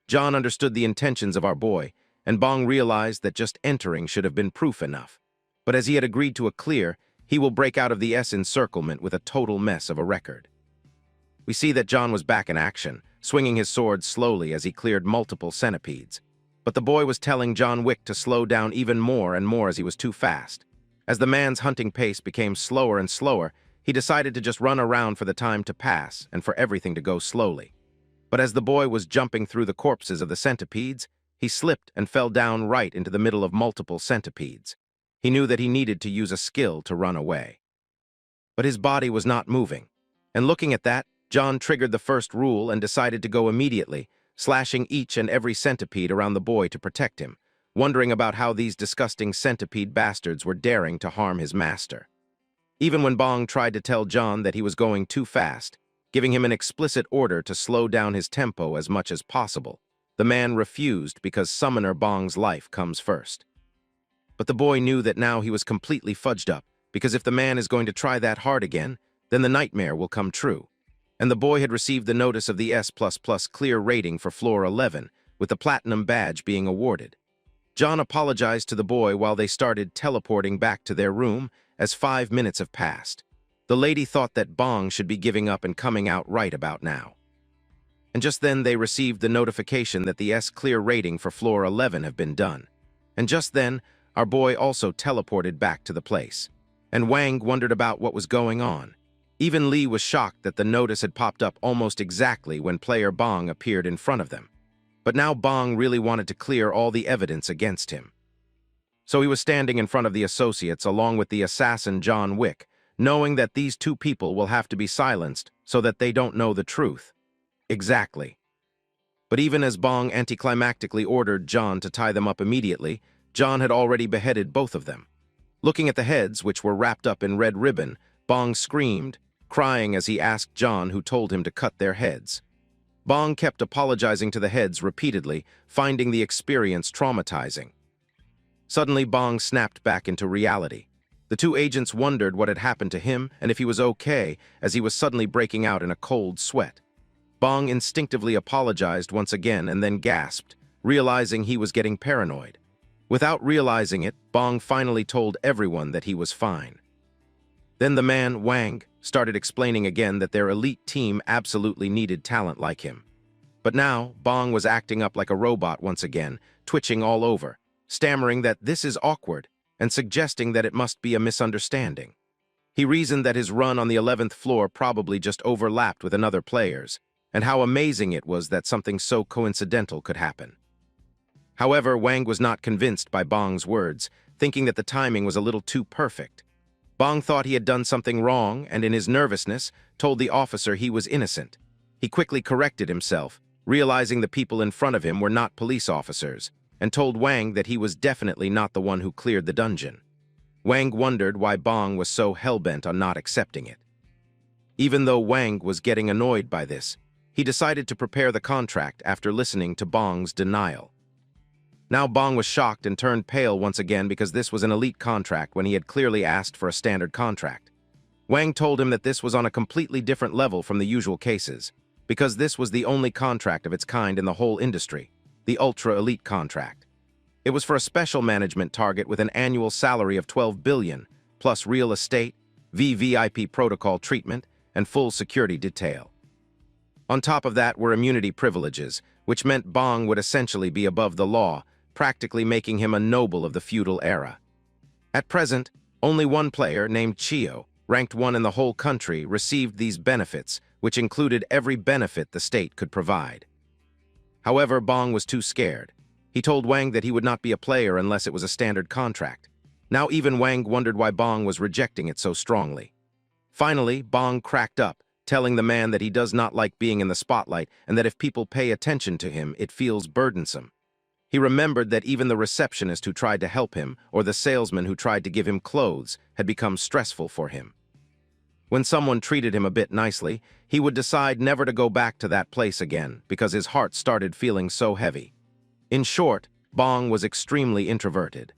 John understood the intentions of our boy, and Bong realized that just entering should have been proof enough. But as he had agreed to a clear, he will break out of the S encirclement with a total mess of a record. We see that John was back in action, swinging his sword slowly as he cleared multiple centipedes. But the boy was telling John Wick to slow down even more and more as he was too fast. As the man's hunting pace became slower and slower, he decided to just run around for the time to pass and for everything to go slowly. But as the boy was jumping through the corpses of the centipedes, he slipped and fell down right into the middle of multiple centipedes. He knew that he needed to use a skill to run away. But his body was not moving, and looking at that, John triggered the first rule and decided to go immediately, slashing each and every centipede around the boy to protect him, wondering about how these disgusting centipede bastards were daring to harm his master. Even when Bong tried to tell John that he was going too fast, giving him an explicit order to slow down his tempo as much as possible, the man refused because Summoner Bong's life comes first. But the boy knew that now he was completely fudged up, because if the man is going to try that hard again, then the nightmare will come true. And the boy had received the notice of the S++ clear rating for floor 11, with the platinum badge being awarded. John apologized to the boy while they started teleporting back to their room, as 5 minutes have passed. The lady thought that Bong should be giving up and coming out right about now. And just then they received the notification that the S clear rating for floor 11 have been done. And just then, our boy also teleported back to the place. And Wang wondered about what was going on. Even Lee was shocked that the notice had popped up almost exactly when player Bong appeared in front of them. But now Bong really wanted to clear all the evidence against him. So he was standing in front of the associates along with the assassin John Wick, knowing that these two people will have to be silenced so that they don't know the truth. Exactly. But even as Bong anticlimactically ordered John to tie them up immediately, John had already beheaded both of them. Looking at the heads, which were wrapped up in red ribbon, Bong screamed, crying as he asked John, who told him to cut their heads. Bong kept apologizing to the heads repeatedly, finding the experience traumatizing. Suddenly, Bong snapped back into reality. The two agents wondered what had happened to him and if he was okay, as he was suddenly breaking out in a cold sweat. Bong instinctively apologized once again and then gasped, realizing he was getting paranoid. Without realizing it, Bong finally told everyone that he was fine. Then the man, Wang, started explaining again that their elite team absolutely needed talent like him. But now, Bong was acting up like a robot once again, twitching all over, stammering that this is awkward, and suggesting that it must be a misunderstanding. He reasoned that his run on the 11th floor probably just overlapped with another player's, and how amazing it was that something so coincidental could happen. However, Wang was not convinced by Bong's words, thinking that the timing was a little too perfect. Bong thought he had done something wrong and in his nervousness told the officer he was innocent. He quickly corrected himself, realizing the people in front of him were not police officers, and told Wang that he was definitely not the one who cleared the dungeon. Wang wondered why Bong was so hell-bent on not accepting it. Even though Wang was getting annoyed by this, he decided to prepare the contract after listening to Bong's denial. Now Bong was shocked and turned pale once again because this was an elite contract when he had clearly asked for a standard contract. Wang told him that this was on a completely different level from the usual cases, because this was the only contract of its kind in the whole industry, the ultra-elite contract. It was for a special management target with an annual salary of 12 billion, plus real estate, VVIP protocol treatment, and full security detail. On top of that were immunity privileges, which meant Bong would essentially be above the law, practically making him a noble of the feudal era. At present, only one player, named Chio, ranked 1 in the whole country, received these benefits, which included every benefit the state could provide. However, Bong was too scared. He told Wang that he would not be a player unless it was a standard contract. Now even Wang wondered why Bong was rejecting it so strongly. Finally, Bong cracked up, telling the man that he does not like being in the spotlight and that if people pay attention to him, it feels burdensome. He remembered that even the receptionist who tried to help him or the salesman who tried to give him clothes had become stressful for him. When someone treated him a bit nicely, he would decide never to go back to that place again because his heart started feeling so heavy. In short, Bong was extremely introverted.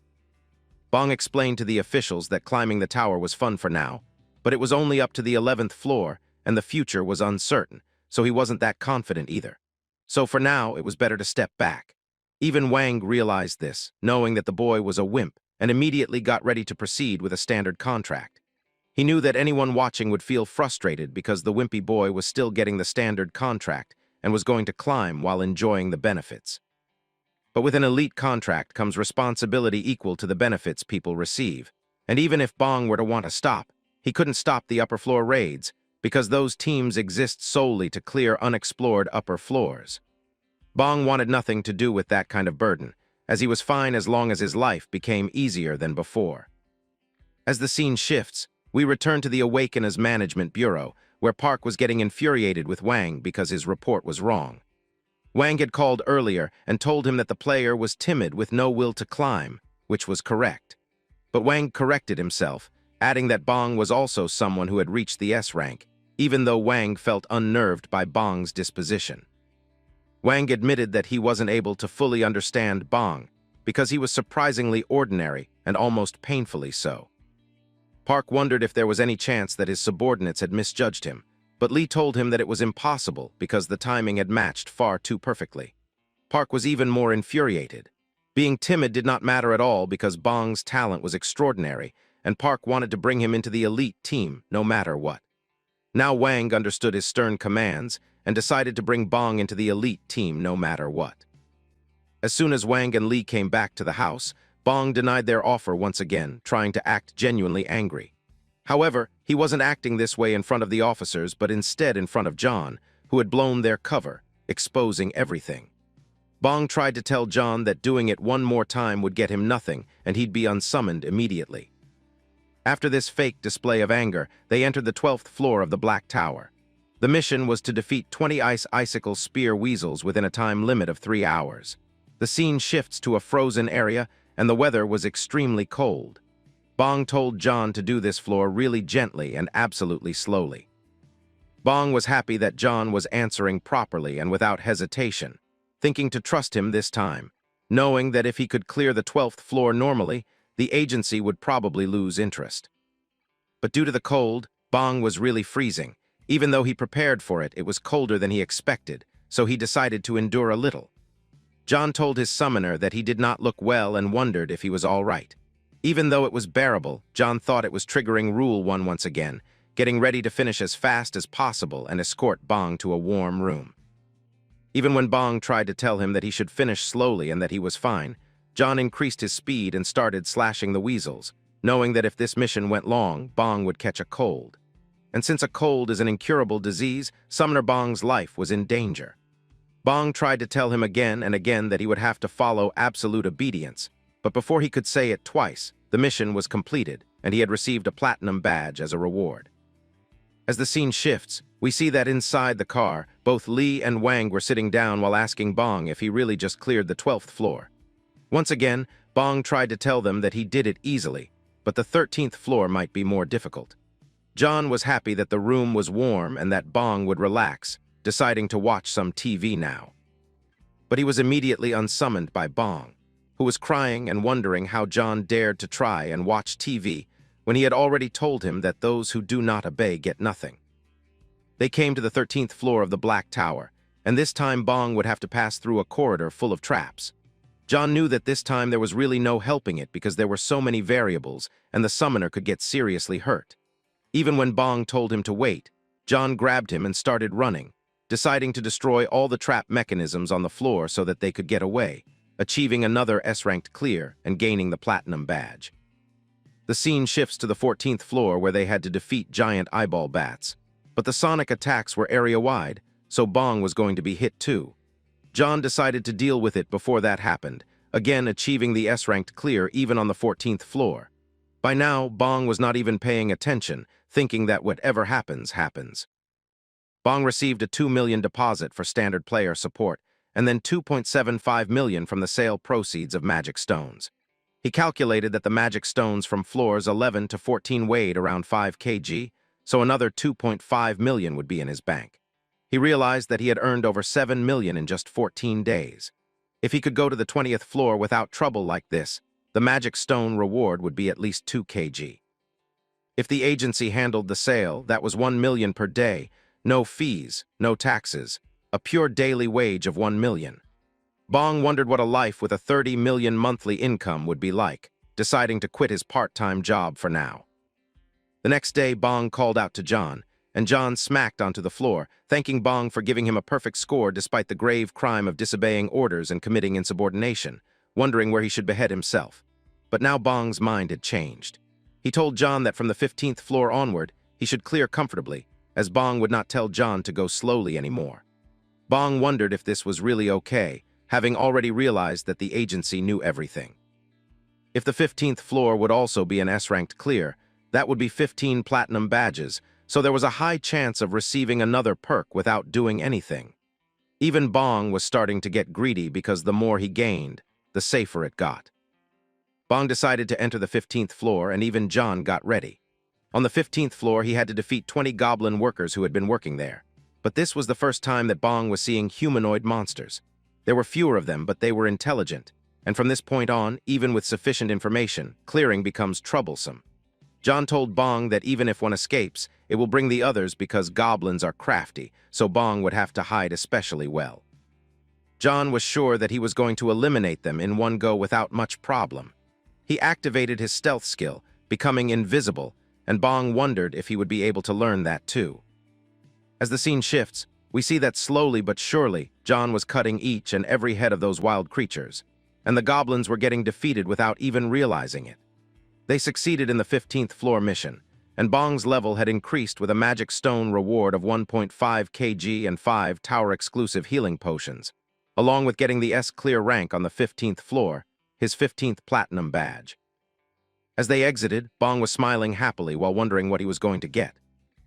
Bong explained to the officials that climbing the tower was fun for now, but it was only up to the 11th floor and the future was uncertain, so he wasn't that confident either. So for now, it was better to step back. Even Wang realized this, knowing that the boy was a wimp, and immediately got ready to proceed with a standard contract. He knew that anyone watching would feel frustrated because the wimpy boy was still getting the standard contract and was going to climb while enjoying the benefits. But with an elite contract comes responsibility equal to the benefits people receive, and even if Bong were to want to stop, he couldn't stop the upper floor raids because those teams exist solely to clear unexplored upper floors. Bong wanted nothing to do with that kind of burden, as he was fine as long as his life became easier than before. As the scene shifts, we return to the Awakener's Management Bureau, where Park was getting infuriated with Wang because his report was wrong. Wang had called earlier and told him that the player was timid with no will to climb, which was correct. But Wang corrected himself, adding that Bong was also someone who had reached the S rank, even though Wang felt unnerved by Bong's disposition. Wang admitted that he wasn't able to fully understand Bong because he was surprisingly ordinary and almost painfully so. Park wondered if there was any chance that his subordinates had misjudged him, but Lee told him that it was impossible because the timing had matched far too perfectly. Park was even more infuriated. Being timid did not matter at all because Bong's talent was extraordinary, and Park wanted to bring him into the elite team no matter what. Now Wang understood his stern commands and decided to bring Bong into the elite team no matter what. As soon as Wang and Lee came back to the house, Bong denied their offer once again, trying to act genuinely angry. However, he wasn't acting this way in front of the officers, but instead in front of John, who had blown their cover, exposing everything. Bong tried to tell John that doing it one more time would get him nothing, and he'd be unsummoned immediately. After this fake display of anger, they entered the 12th floor of the Black Tower. The mission was to defeat 20 icicle spear weasels within a time limit of 3 hours. The scene shifts to a frozen area, and the weather was extremely cold. Bong told John to do this floor really gently and absolutely slowly. Bong was happy that John was answering properly and without hesitation, thinking to trust him this time, knowing that if he could clear the 12th floor normally, the agency would probably lose interest. But due to the cold, Bong was really freezing. Even though he prepared for it, it was colder than he expected, so he decided to endure a little. John told his summoner that he did not look well and wondered if he was all right. Even though it was bearable, John thought it was triggering Rule 1 once again, getting ready to finish as fast as possible and escort Bong to a warm room. Even when Bong tried to tell him that he should finish slowly and that he was fine, John increased his speed and started slashing the weasels, knowing that if this mission went long, Bong would catch a cold. And since a cold is an incurable disease, Summoner Bong's life was in danger. Bong tried to tell him again and again that he would have to follow absolute obedience, but before he could say it twice, the mission was completed, and he had received a platinum badge as a reward. As the scene shifts, we see that inside the car, both Lee and Wang were sitting down while asking Bong if he really just cleared the 12th floor. Once again, Bong tried to tell them that he did it easily, but the 13th floor might be more difficult. John was happy that the room was warm and that Bong would relax, deciding to watch some TV now. But he was immediately unsummoned by Bong, who was crying and wondering how John dared to try and watch TV when he had already told him that those who do not obey get nothing. They came to the 13th floor of the Black Tower, and this time Bong would have to pass through a corridor full of traps. John knew that this time there was really no helping it because there were so many variables and the summoner could get seriously hurt. Even when Bong told him to wait, John grabbed him and started running, deciding to destroy all the trap mechanisms on the floor so that they could get away, achieving another S-ranked clear and gaining the platinum badge. The scene shifts to the 14th floor where they had to defeat giant eyeball bats, but the sonic attacks were area-wide, so Bong was going to be hit too. John decided to deal with it before that happened, again achieving the S-ranked clear even on the 14th floor. By now, Bong was not even paying attention, thinking that whatever happens, happens. Bong received a 2 million deposit for standard player support, and then 2.75 million from the sale proceeds of magic stones. He calculated that the magic stones from floors 11 to 14 weighed around 5 kg, so another 2.5 million would be in his bank. He realized that he had earned over 7 million in just 14 days. If he could go to the 20th floor without trouble like this, the magic stone reward would be at least 2 kg. If the agency handled the sale, that was 1 million per day, no fees, no taxes, a pure daily wage of 1 million. Bong wondered what a life with a 30 million monthly income would be like, deciding to quit his part-time job for now. The next day, Bong called out to John, and John smacked onto the floor, thanking Bong for giving him a perfect score despite the grave crime of disobeying orders and committing insubordination, wondering where he should behead himself. But now Bong's mind had changed. He told John that from the 15th floor onward, he should clear comfortably, as Bong would not tell John to go slowly anymore. Bong wondered if this was really okay, having already realized that the agency knew everything. If the 15th floor would also be an S-ranked clear, that would be 15 platinum badges, so there was a high chance of receiving another perk without doing anything. Even Bong was starting to get greedy because the more he gained, the safer it got. Bong decided to enter the 15th floor, and even John got ready. On the 15th floor, he had to defeat 20 goblin workers who had been working there. But this was the first time that Bong was seeing humanoid monsters. There were fewer of them, but they were intelligent, and from this point on, even with sufficient information, clearing becomes troublesome. John told Bong that even if one escapes, it will bring the others because goblins are crafty, so Bong would have to hide especially well. John was sure that he was going to eliminate them in one go without much problem. He activated his stealth skill, becoming invisible, and Bong wondered if he would be able to learn that too. As the scene shifts, we see that slowly but surely, John was cutting each and every head of those wild creatures, and the goblins were getting defeated without even realizing it. They succeeded in the 15th floor mission, and Bong's level had increased with a magic stone reward of 1.5 kg and 5 tower-exclusive healing potions, along with getting the S-clear rank on the 15th floor, his 15th platinum badge. As they exited, Bong was smiling happily while wondering what he was going to get.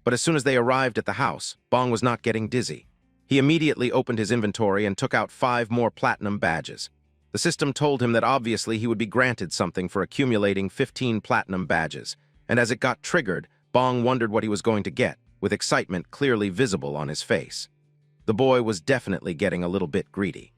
But as soon as they arrived at the house, Bong was not getting dizzy. He immediately opened his inventory and took out 5 more platinum badges. The system told him that obviously he would be granted something for accumulating 15 platinum badges, and as it got triggered, Bong wondered what he was going to get, with excitement clearly visible on his face. The boy was definitely getting a little bit greedy.